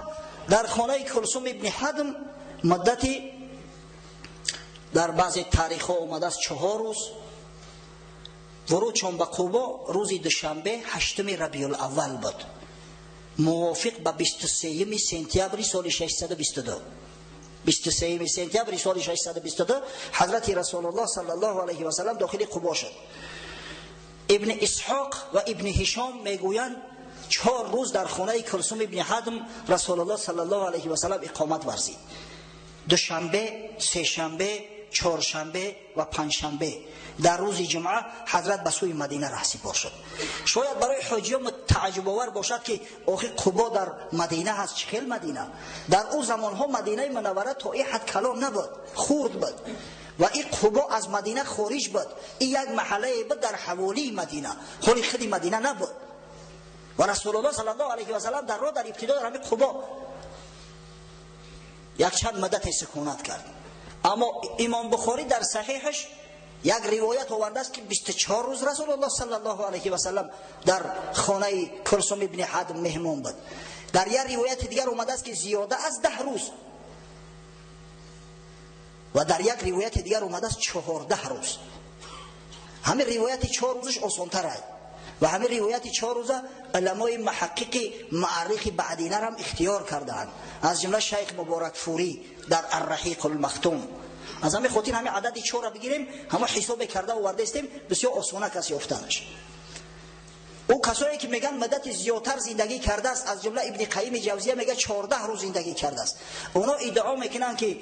A: در خانه کلثوم ابن حدم مدتی در بعضی تاریخ ها اومده است 4 روز. ورود چون به قبا روز دوشنبه 8 ربیع الاول بود، موافق به 23 سپتامبر سال 622. 23 سپتامبر سال 622 حضرت رسول الله صلی الله علیه و سلم داخل قبا شد. ابن اسحاق و ابن هشام میگویند 4 روز در خانه کلثوم ابن حدم رسول الله صلی الله علیه و سلم اقامت ورزید. دوشنبه، سه شنبه، چهارشنبه و پنجشنبه در روز جمعه حضرت به سوی مدینه رهسپار شد. شاید برای حاجیان تعجب آور باشد که آخه قبا در مدینه هست. چه خیل مدینه؟ در اون زمان ها مدینه منوره تا این حد کلان نبود، خرد بود و این قبا از مدینه خارج بود. این یک محله بود در حوالی مدینه، حالی خودی مدینه نبود. و رسول الله صلی الله علیه و سلم در راه در ابتدا در همین قبا یک چند مدت سکونت کرد. اما امام بخاری در صحیحش یک روایت آورده است که 24 روز رسول الله صلی الله علیه و سلم در خانه کلثوم ابن حدم مهمان بود. در یک روایت دیگر اومده است که زیاده از 10 روز و در یک روایت دیگر اومده است 14 روز. همین روایت 4 روزش آسان‌تر است و همین روایت 4 روزه علمای محقق معرخ بعدینه هم اختیار کردند، از جمله شیخ مبارک فوری در الرحیق المختوم. از همین خاطر همین عدد 4 را بگیریم، همه حساب کرده آورده استیم، بسیار آسانه کسی یافتنش. او کسایی که میگن مدت زیادتر زندگی کرده است، از جمله ابن قیم جوزیه میگه 14 روز زندگی کرده است. اونا ادعا میکنن که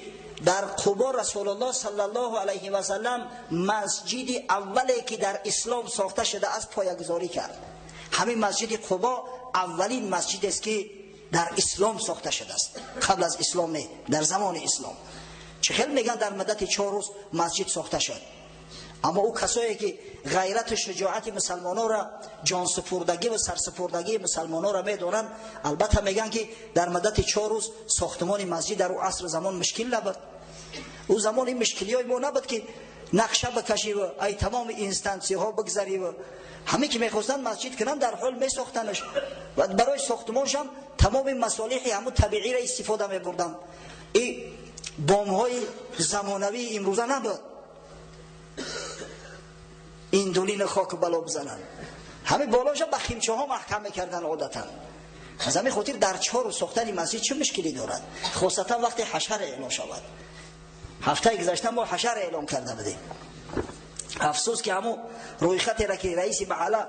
A: در قبا رسول الله صلی الله علیه و سلم مسجد اولی که در اسلام ساخته شده است پایه‌گذاری کرد. همین مسجد قبا اولین مسجد است که در اسلام ساخته شده است، قبل از اسلام نه، در زمان اسلام. چه خیلی میگن در مدت 4 روز مسجد ساخته شد. اما او کسایی که غیرت و شجاعت مسلمانان را، جان سپردگی و سرسپردگی مسلمانان را میدونن، البته میگن که در مدت 4 روز ساختمان مسجد در او عصر زمان مشکل نبود. او زمان این مشکلی های ما نبود که نقشه بکشی و ای تمام اینستانسی ها بگذاری و همه که میخواستن مسجد کنن در حال میساختنش و برای ساختمانش هم تمام مصالح همون طبیعی را استفاده میبردن. این بام های زمانوی امروزه نبود، این دولین خاک بلا بزنن، همه بالاش با خیمچه ها محکم میکردن عادتا. از همین خاطر در 4 روز ساختن مسجد چه مشکلی دارد، خاصتا وقتی حشر اعلام شود. هفته گذشته ما حشر اعلام کرده بودیم. افسوس که همون روی خطی را که رئیس محله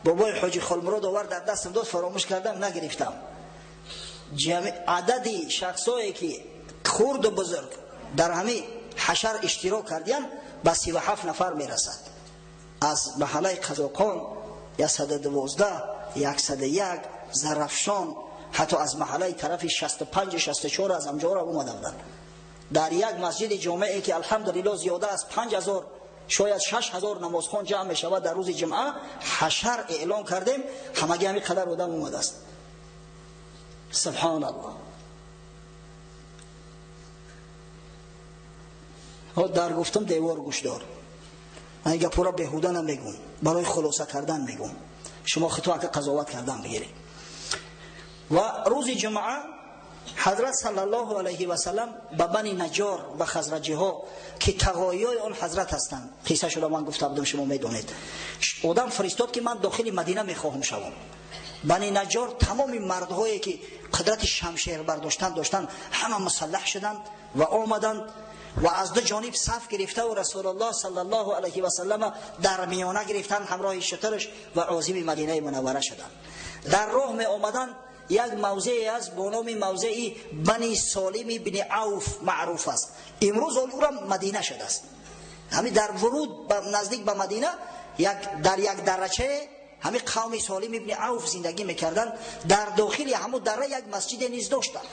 A: بابای حاجی خالمراد آورد در دستم داد، فراموش کردم نگرفتم. عدد شخصایی که خرد و بزرگ در همین حشر اشتراک کردن به 37 نفر میرسد. از محله قزاقان 112 101 زرفشان، حتی از محله طرف 65 64 از همجا را اومده بودن. در یک مسجد جامعه که الحمدلله زیاده از 5000 شاید 6000 نمازخوان جمع می شود در روز جمعه، حشر اعلام کردیم، همگی همین قدر آدم اومده است. سبحان الله. در گفتم دیوار گوش دار، من این گپا را بیهوده نمیگم، برای خلاصه کردن میگم، شما خطا که قضاوت کردن بگیرید. و روز جمعه حضرت صلی الله علیه و سلم به بنی نجار و خزرجی ها که تقایای آن حضرت هستند، قصه شده من گفته بودم شما میدونید، آدم فرستاد که من داخل مدینه میخواهم شوم. بنی نجار تمام مردهایی که قدرت شمشیر برداشتن داشتن همه مسلح شدند و آمدند و از دو جانب صف گرفته و رسول الله صلی الله علیه و سلم در میانه گرفتن همراه شترش و عازم مدینه منوره شدند. در راه می آمدند، یک موضعی از با نام موضع بنی سالم بن عوف معروف است، امروز اون را مدینه شده است. همین در ورود نزدیک به مدینه در یک درچه همین قوم سالم بن عوف زندگی میکردند. در داخل همون دره یک مسجد نیز داشتند.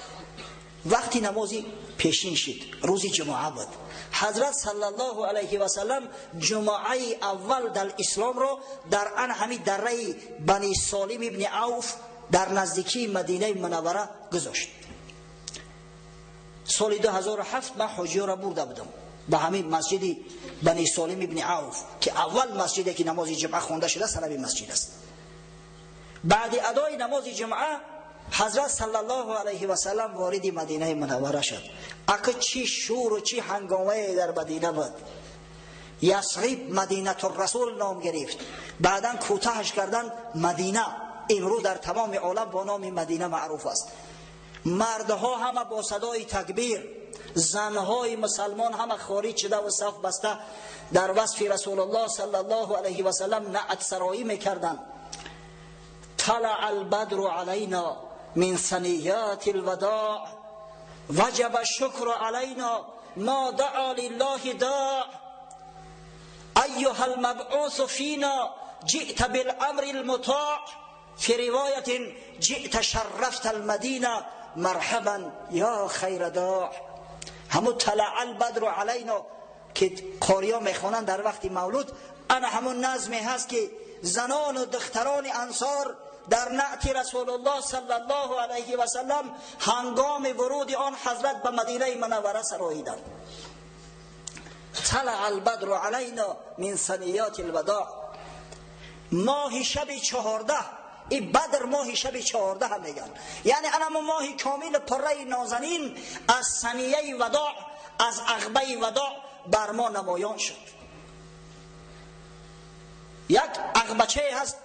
A: وقتی نمازی پیشین شد، روز جمعه بود، حضرت صلی الله علیه و سلم جمعه اول در اسلام را در آن همین دره بنی سالم ابن عوف در نزدیکی مدینه منوره گذاشت. سال 2007 من حاجی را برده بودم به همین مسجد بنی سالم ابن عوف که اول مسجدی که نماز جمعه خوانده شده سر همین مسجد است. بعد ادای نماز جمعه حضرت صلی الله علیه و سلم وارد مدینه منوره شد. اگه چی شور و چی هنگامه در مدینه بود. یثرب مدینه الرسول نام گرفت، بعداً کوتاهش کردن مدینه. امروز در تمام عالم با نام مدینه معروف است. مردها همه با صدای تکبیر، زنهای مسلمان همه خارج شده و صف بسته در وصف رسول الله صلی الله علیه و سلم نعت سرایی میکردند. طلع البدر علینا من ثنیات الوداع وجب الشکر علینا ما دعا لله داع ایها المبعوث فینا جئت بالامر المطاع فی روایت جئت شرفت المدینه مرحبا یا خیر داع. همون طلع البدر علینا که قاریا میخوانند در وقت مولود، انا همون نظمی هست که زنان و دختران انصار در نعت رسول الله صلی الله علیه و سلم هنگام ورود آن حضرت به مدینه منوره سراییدند. طلع البدر علینا من ثنیات الوداع. ماه شب 14، این بدر ماه شب 14 هم میگن، یعنی انا ماه کامل پره نازنین از ثنیه وداع، از عقبه وداع بر ما نمایان شد. یک عقبچه هست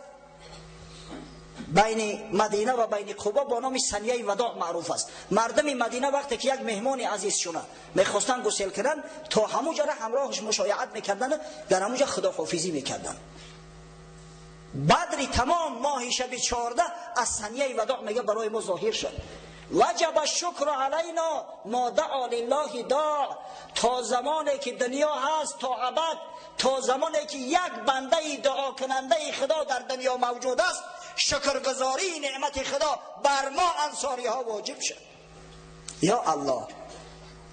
A: بین مدینه و بین قبا با نام ثنیه وداع معروف است. مردم مدینه وقتی که یک مهمان عزیز شونه میخواستن گسل کنن، تا همونجا را همراهش مشایعت میکردن، در همونجا خداحافظی میکردن. بدر تمام ماه شب 14 از ثنیه وداع میگه برای ما ظاهر شد. وجب الشکر علینا ما دعا لله داع. تا زمانی که دنیا هست تا ابد، تا زمانی که یک بنده دعا کننده خدا در دنیا موجود است، شکرگزاری نعمت خدا بر ما انصاری ها واجب شد. یا الله،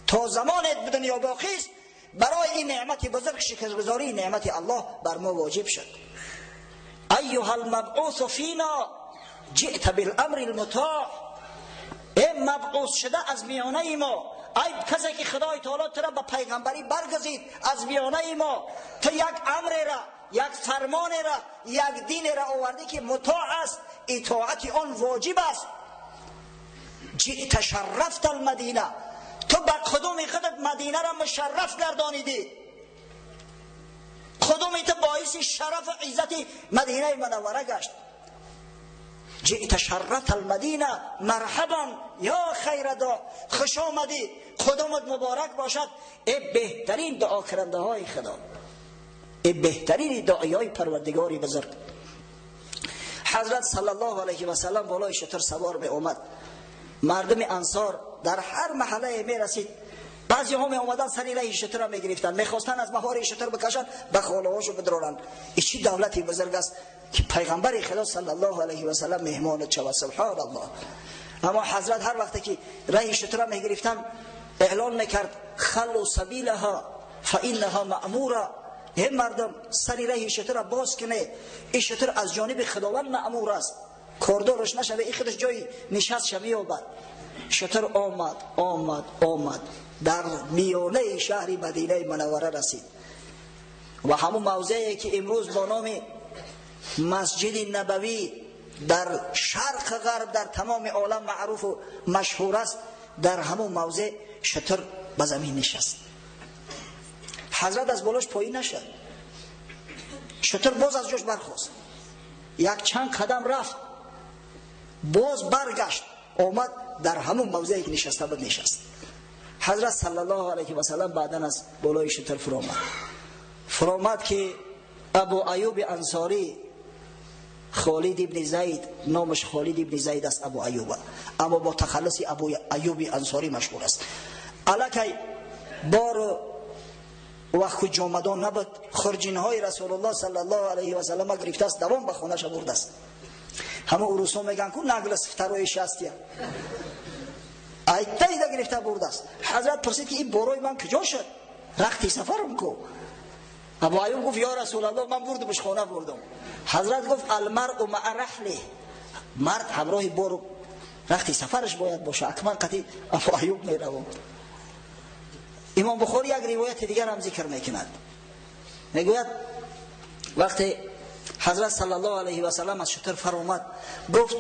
A: تا زمانت به دنیا باقی است برای این نعمت بزرگ شکرگزاری نعمت الله بر ما واجب شد. ایها المبعوث فینا جئت بالامر المطاع، ای مبعوث شده از میانه ما، ای کسی که خدای تعالی تو را به پیغمبری برگزید از میانه ما، تو یک امر را، یک فرمان را، یک دین را آورده که مطاع است، اطاعت آن واجب است. جئت شرفت المدینه، تو با قدوم خودت مدینه را مشرف گردانیدی، قدوم تو باعث شرف و عزت مدینه منوره گشت. جئت شرفت المدینه مرحبا یا خیر دعا، خوش آمدی، قدومت مبارک باشد. ای بهترین دعا کرنده های خدا، ای بهترین دعای های پروردگاری بزرگ. حضرت صلی الله علیه و سلم بالای شتر سوار می آمد، مردم انصار در هر محله می رسید، بعضی ها می آمدن سری راه شتر را می گرفتن، می خواستن از مهار شتر بکشن به خانه هاشو بدرارن. این چه دولتی بزرگ است که پیغمبر خدا صلی الله علیه و سلم مهمان شود. سبحان الله. اما حضرت هر وقت که راه شتر را می گرفتن اعلان میکرد خلوا سبیلها فانها مأموره، ای مردم سری راه شتر را باز کنه، این شتر از جانب خداوند مأمور است، کاردارش نشوه، این خودش جای نشست شمی آورد. شتر آمد در میانه شهر مدینه منوره رسید و همون موضعی که امروز با نام مسجد نبوی در شرق غرب در تمام عالم معروف و مشهور است، در همون موضع شتر به زمین نشست. حضرت از بالاش پایین نشد، شتر باز از جاش برخاست، یک چند قدم رفت، باز برگشت، آمد در همون موضعی که نشسته بود نشست. حضرت صلی الله علیه و سلم بعداً از بالای شتر فرامد که ابو ایوب انصاری، خالد ابن زید، نامش خالد ابن زید است ابو ایوب، اما با تخلص ابو ایوب انصاری مشهور است. الکی بار وقت جامدان نبود، خرجین های رسول الله صلی الله علیه و سلم گرفته است، دوام به خانه‌اش برده است. همه عروسا میگن کو نگل سفتروی شستیه ایتا ایده گرفته برده است. حضرت پرسید که این بارای من کجا شد، رختی سفرم کو؟ ابو ایوب گفت یا رسول الله من بردمش خانه بردم. حضرت گفت المرء مع رحله، مرد همراه بار رختی سفرش باید باشه. اکمن قطعی ابو ایوب میروم. امام بخاری یک روایت دیگر هم ذکر میکند، میگوید وقتی حضرت صلی الله علیه و سلم از شتر فرامد گفت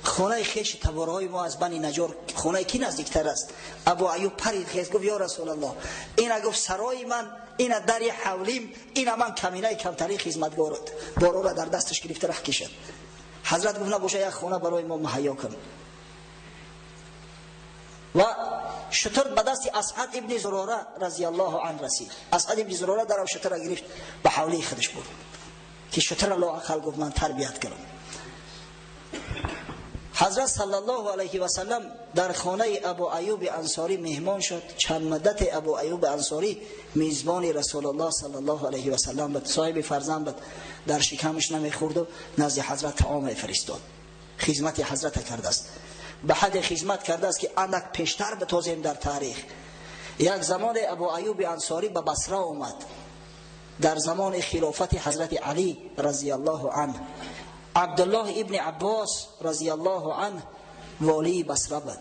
A: خانه خیش تبارهای ما از بنی نجار خانه کی نزدیکتر است؟ ابو ایوب پرید خیز گفت یا رسول الله اینا گفت سرای من، اینا دری حولیم، اینا من کمینه کمتری خدمتگارت. بارو را در دستش گرفته راه کشید. حضرت گفت نباشه یک خانه برای ما مهیا کن. و شتر به دست اسعد ابن زراره رضی الله عنه رسید. اسعد ابن زراره در او شتر را گرفت به حوله خودش برد که شتر الله اقل گفت من تربیت کنم. حضرت صلی الله علیه و سلم در خانه ابو ایوب انصاری مهمان شد. چند مدت ابو ایوب انصاری میزبان رسول الله صلی الله علیه و سلم بود، صاحب فرزند بود، در شکمش نمیخورد و نزد حضرت طعام فرستاد، خدمت حضرت کرده است. به حد خدمت کرده است که اندک پیشتر بتازیم در تاریخ. یک زمان ابو ایوب انصاری به بصره آمد در زمان خلافت حضرت علی رضی الله عنه. عبدالله ابن عباس رضی الله عنه والی بصره بود.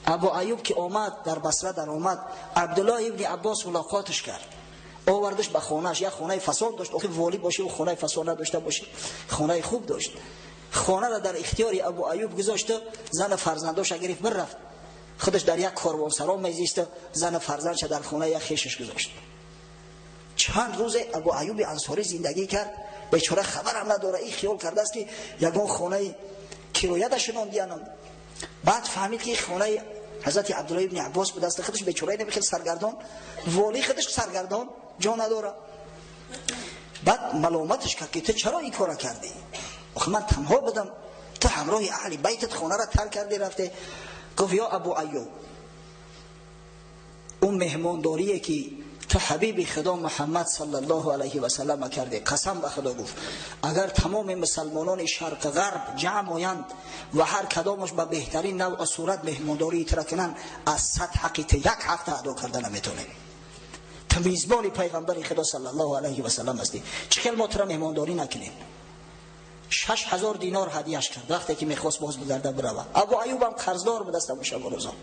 A: ابو ایوب که آمد در بصره در آمد، عبدالله ابن عباس ملاقاتش کرد، آوردش به خانهش. یک خانه فساد داشت، آخه والی باشه و خانه فساد نداشته باشه، خانه خوب داشت. خانه را در اختیار ابو ایوب گذاشت، زن فرزنداش گرفت برفت، خودش در یک کاروانسرا میزیست، زن فرزندش در خانه یک خیشش گذاشت. چند روز ابو ایوب انصاری زندگی کرد، بیچاره خبرم نداره. این خیال کرده است که یگان خانه کرایه‌اش نمیدن. بعد فهمید که خانه حضرت عبدالله ابن عباس به دست خودش، بیچاره نمیخواد سرگردان، والی خودش سرگردان جا نداره. بعد ملامتش کرد که تو چرا این کارا کردی؟ آخه من تنها بدم، تو همراه اهل بیتت خانه را ترک کردی رفته. گفت یا ابو ایوب، اون مهمانداریه که تو حبیب خدا محمد صلی الله علیه و سلم کرده، قسم به خدا گفت اگر تمام مسلمانان شرق غرب جمع آیند و هر کدامش به بهترین نوع و صورت مهمانداری تر کنن، از 100 حقیقت یک حق ادا کردن نمیتونه. تو میزبان پیغمبر خدا صلی الله علیه و سلم هستی، چقدر ما تو مهمانداری نکنیم؟ 6000 دینار هدیهش کرد وقتی که میخواست باز بگرده بروه. ابو ایوب هم قرضدار به دست شب و روزا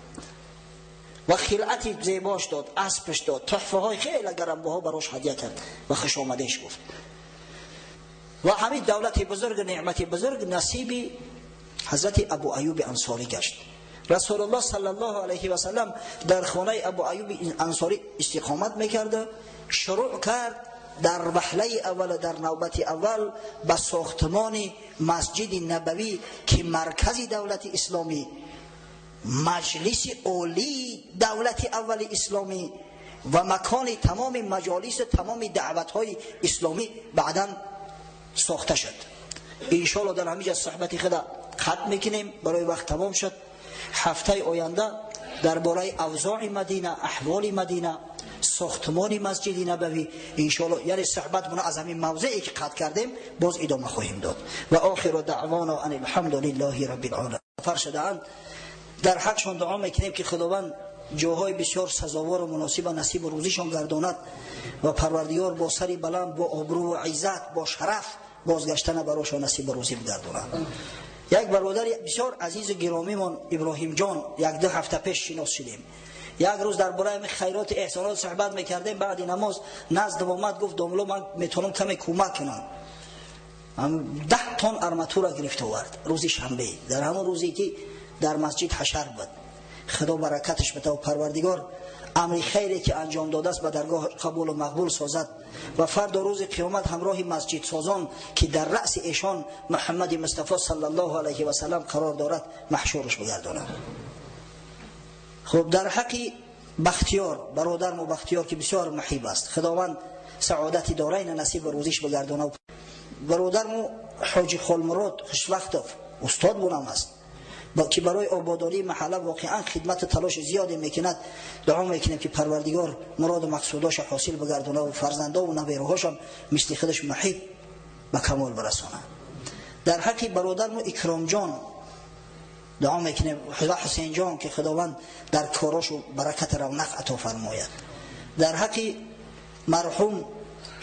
A: و خلعتی زیباش داد، اسبش داد، تحفه های خیلی گرانبها براش هدیه کرد و خوش آمدیش گفت. و همین دولت بزرگ، نعمت بزرگ نصیب حضرت ابو ایوب انصاری گشت. رسول الله صلی الله علیه و سلم در خانه ابو ایوب انصاری استقامت میکرد، شروع کرد در وهله اول، در نوبت اول به ساختمان مسجد نبوی که مرکز دولت اسلامی، مجلس عالی دولت اول اسلامی و مکان تمام مجالس تمام دعوت های اسلامی بعدا ساخته شد. انشاءالله در همینجا صحبت خدا ختم میکنیم، برای وقت تمام شد. هفته آینده درباره اوضاع مدینه، احوال مدینه، ساختمان مسجد نبوی انشاءالله، یعنی صحبت مون از همین موضعی که قطع کردیم باز ادامه خواهیم داد. و آخر دعوانا ان الحمد لله رب العالمین. فرشده‌اند در حقشان دعا میکنیم که خداوند جاهای بسیار سزاوار و مناسب و نصیب روزیشان گرداند و پروردگار با سری بلند، با آبرو و عزت، با شرف بازگشتن براشان نصیب روزی بگرداند. یک برادر بسیار عزیز و گرامیمان ابراهیم جان 1-2 هفته پیش شناس شدیم. یک روز درباره خیرات احسانات صحبت میکردیم، بعد نماز نزد اومد گفت دوملو من میتونم کمی کمک کنم. 10 تن ارماتور گرفت آورد روز شنبه، در همون روزی که در مسجد حشر بود. خدا برکتش بده و پروردگار امر خیری که انجام داده است به درگاه قبول و مقبول سازد و فردا روز قیامت همراه مسجد سازان که در رأس ایشان محمد مصطفی صلی الله علیه و سلم قرار دارد محشورش بگرداند. خب در حق بختیار، برادر مو بختیار که بسیار محیب است، خداوند سعادت دارین نصیب روزیش بگرداند. برادر مو حاجی خالمراد خوشوقتов استاد بونم است که برای آبادانی محله واقعا خدمت تلاش زیادی میکند. دعا میکنیم که پروردگار مراد و مقصوداش حاصل بگردونه و فرزندا و نوه‌هاشم مثل خودش محیب به کمال برسونه. در حق برادر مو اکرام جان دعا میکنیم، حسین جان که خداوند در کاراش و برکت رونق عطا فرماید. در حق مرحوم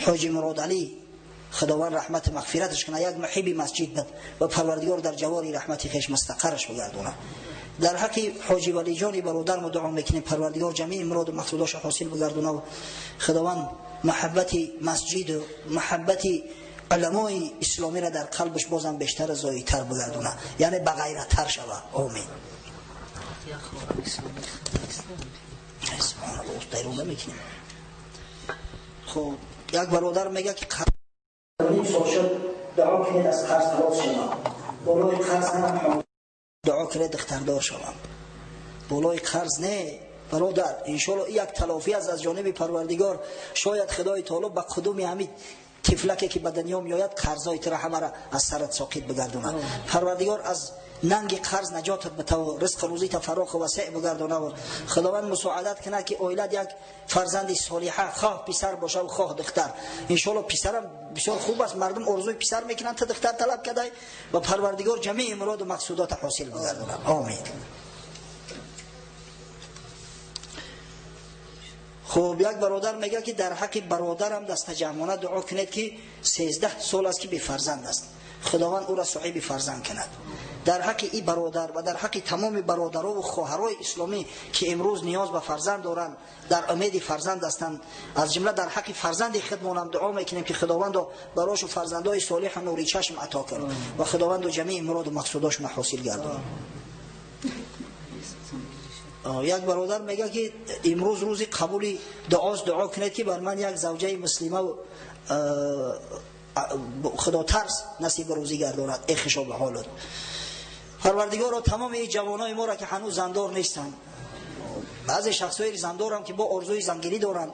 A: حاجی مراد علی خداوند رحمت مغفرتش کنه، یک محب مسجد بود و پروردگار در جواری رحمت خویش مستقرش بگردونه. در حق حاجی ولی جان برادر ما دعا میکنیم پروردگار جمیع مراد و مقصوداش حاصل بگردونه و خداوند محبت مسجد و محبت علمای اسلامی را در قلبش بازم بیشتر زایی‌تر بگردونه، یعنی به غیرت‌تر شود. آمین. سبحان الله. دیروزه میکنیم. خب یک برادر میگه که سال شد دعا کنید از قرض خلاص شدم، بالای قرض هم دعا کنید دختردار شدم. بالای قرض نه برادر، انشالله یک تلافی از جانب پروردگار. شاید خدای تعالی به قدوم همین طفلکی که به دنیا میآید قرضای تر همه را از سرت ساقط بگردونه. پروردگار از ننگ قرض نجاتت بده و رزق روزی تفراخ و وسع بگردونه و خداوند مساعدت کنه که اولاد یک فرزند صالحه، خواه پسر باشه و خواه دختر. انشالله پسرم بسیار خوب است، مردم آرزوی پسر میکنن تا دختر طلب کرده و پروردگار جمیع مراد و مقصودات حاصل بگردونه. آمین. خب یک برادر میگه که در حق برادرم دست جمعانه دعا کنید که 13 سال است که بی فرزند است، خداوند او را صاحب فرزند کند. در حق این برادر و در حق تمام برادرها و خواهرای اسلامی که امروز نیاز به فرزند دارند، در امید فرزند هستند، از جمله در حق فرزند خودمونم دعا میکنیم که خداوند براش فرزندای صالح نوری چشم عطا کنه و خداوند جمیع مراد و مقصوداش حاصل گردونه. یک برادر میگه که امروز روز قبول دعا کنید که بر من یک زوجه مسلمه و خدا ترس نصیب روزی گرداند. ای خوشا به حالت پروردگار. تمام این جوانای ما را که هنوز زندار نیستند، بعضی شخصای زندار هم که با آرزوی زنگیری دارند،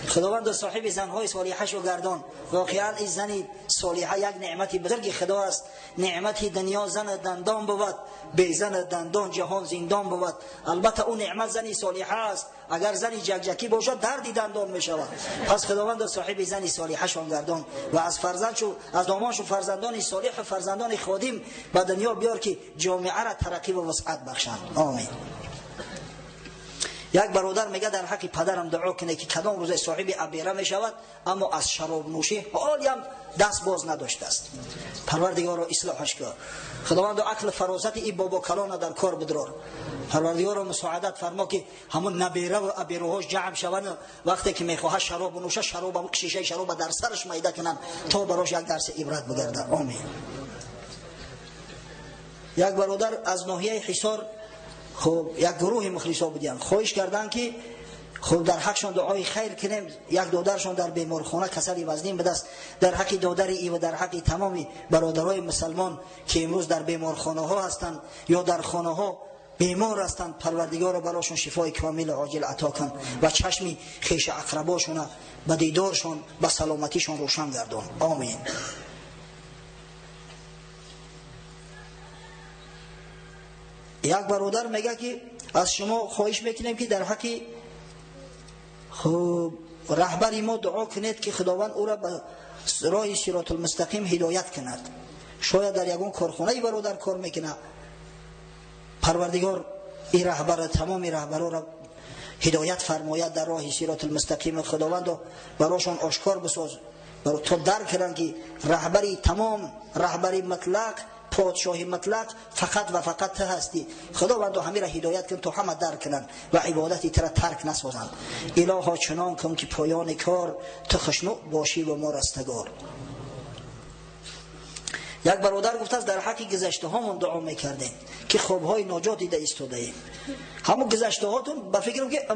A: خداوند صاحب زنهای صالحه شو گردان. واقعا این زن صالحه یک نعمت بزرگ خدا است. نعمت دنیا زن دندان بود، بی زن دندان جهان زندان بود. البته اون نعمت زن صالحه است اگر زنی جگجکی باشد دردی دندان می شود. پس خداوند صاحب زنی صالحه شان گردان و از فرزندشو، از دامانشو فرزندان صالح و فرزندان خادم به دنیا بیار که جامعه را ترقی و وسعت بخشند. آمین. یک برادر میگه در حق پدرم دعا کنه که کدام روز صاحب عبیره می شود اما از شراب نوشی حالی هم دست باز نداشته است. پروردگار اصلاحش کن. خداوند عقل فراست این بابا کلان در کار بدرار. پروردگار مساعدت فرما که همون نبیره و ابیروهاش جمع شوند وقتی که میخواه شراب نوشه شراب شیشه شراب در سرش میده کنن تا براش یک درس عبرت بگرده. آمین. یک برادر از ناحیه حصار خب یک گروه مخلصا بودن خواهش کردن که خب در حقشان دعای خیر کنیم. یک دادرشان در بیمارخانه کسری وزنین به دست، در حق دادر ای و در حق تمام برادرای مسلمان که امروز در بیمارخانه ها هستند یا در خانه ها بیمار هستند، پروردگار براشون شفای کامل عاجل عطا کن و چشم خویش اقرباشون به دیدارشان به سلامتیشان روشن گردان. آمین. یک برادر میگه که از شما خواهش میکنیم که در حق خب رهبر ما دعا کنید که خداوند او را به راه صراط المستقیم هدایت کند. شاید در یگان کارخانه برادر کار میکنه، پروردگار این رهبر تمام رهبران را هدایت فرماید در راه صراط المستقیم. خداوند براشون آشکار بساز تا درک کنند که رهبری تمام، رهبری مطلق، پادشاهی مطلق فقط و فقط تو هستی. خداوند همه را هدایت کن تا همه درک کنند و عبادتی تو را ترک نسازند. الها چنان کن که پایان کار تو خشنو باشی و ما رستگار. یک برادر گفته است در حق گذشته هامون دعا میکردیم که خوابهای ناجات دیده ایستاده ایم. همون گذشته هاتون با فکرم که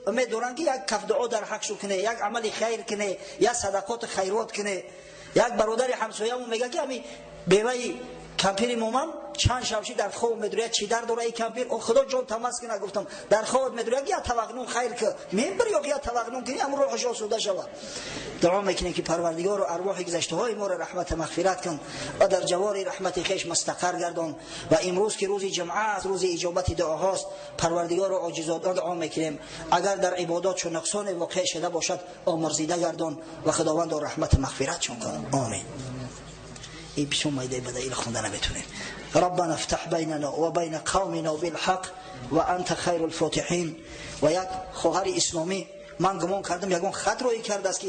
A: امید دارن که یک کف دعا در حق شو کنه، یک عمل خیر کنه، یک صدقات خیرات کنه. یک برادر همسایه‌مون میگه که همین بیوه کمپیر مومن چند شبشی در خواب مدریه چی در دوره ای کمپیر او خدا جان تماس کنه. گفتم در خواب مدریه یا توقنون خیر که ممبر یا توقنون کنی امر روحش آسوده شود. دعا میکنیم که پروردگار و ارواح گذشته های ما را رحمت مغفرت کن و در جوار رحمت خویش مستقر گردان. و امروز که روز جمعه است، روز اجابت دعاهاست، پروردگار و عاجزانه دعا میکنیم اگر در عبادات چون نقصان واقع شده باشد آمرزیده گردان و خداوند و رحمت مغفرت چون کن. آمین. ای بشون مایده بده ایل خوندن نمیتونیم. ربنا افتح بیننا و بین قومنا بالحق و انت خیر الفاتحین. و یک خواهر اسلامی من گمان کردم یگان خط روی کرده است که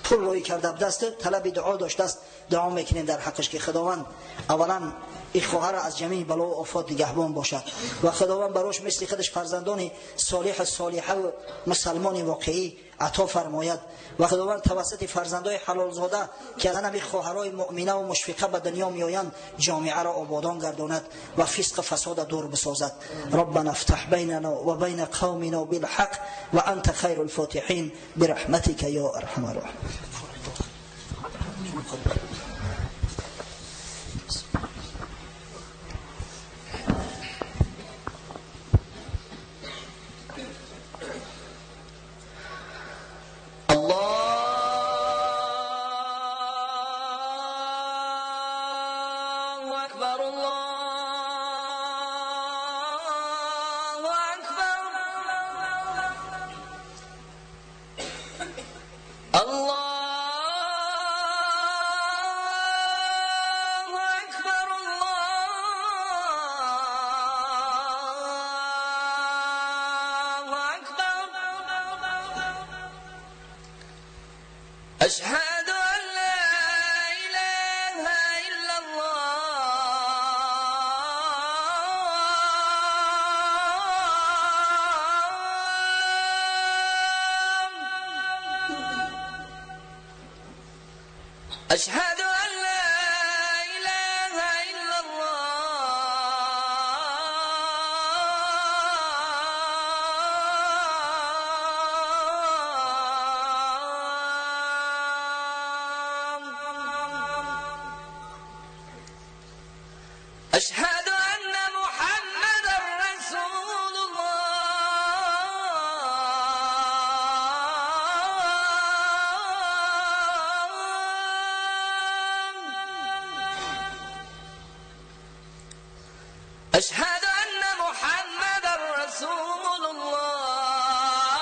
A: پول روی کرده دست طلب دعا داشته است. دعا میکنیم در حقش که خداوند اولا این خواهر از جمیع بلا و آفات نگهبان باشد و خداوند براش مثل خودش فرزندان صالح صالحه و مسلمان واقعی عطا فرماید و خداوند توسط فرزندای حلال زاده که از همین خواهرای مؤمنه و مشفقه به دنیا میآیند جامعه را آبادان گرداند و فسق فساد دور بسازد. ربنا افتح بیننا و بین قومنا بالحق و انت خیر الفاتحین برحمتك یا ارحم الراحمین.
B: أشهد أن لا إله إلا الله. أشهد أن لا إله إلا أشهد أن محمدا رسول الله. أشهد أن محمدا رسول الله.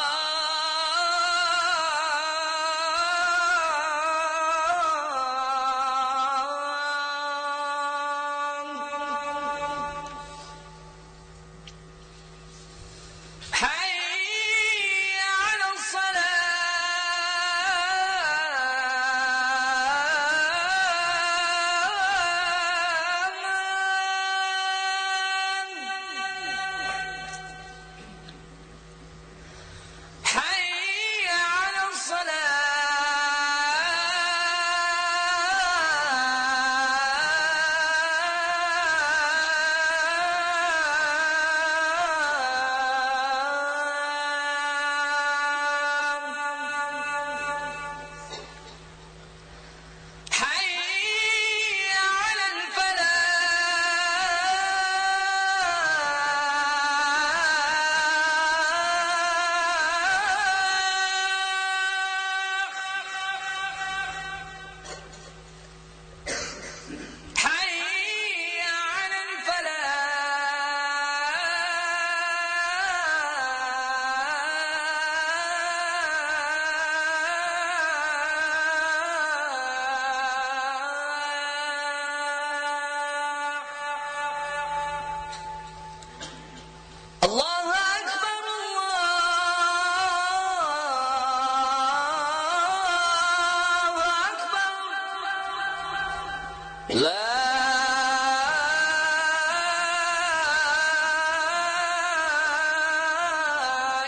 B: الله أكبر الله أكبر لا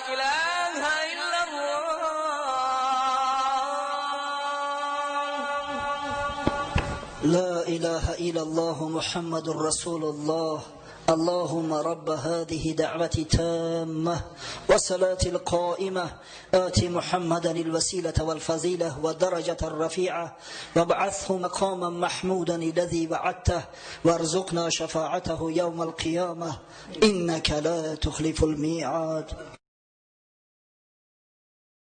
B: إله إلا الله
A: لا إله إلا الله محمد رسول الله. اللهم رب هذه دعوة تامة والصلاة القائمة آت محمدا الوسيلة والفضيلة والدرجة الرفيعة وابعثه مقاما محمودا الذي وعدته وارزقنا شفاعته يوم القيامة إنك لا تخلف الميعاد.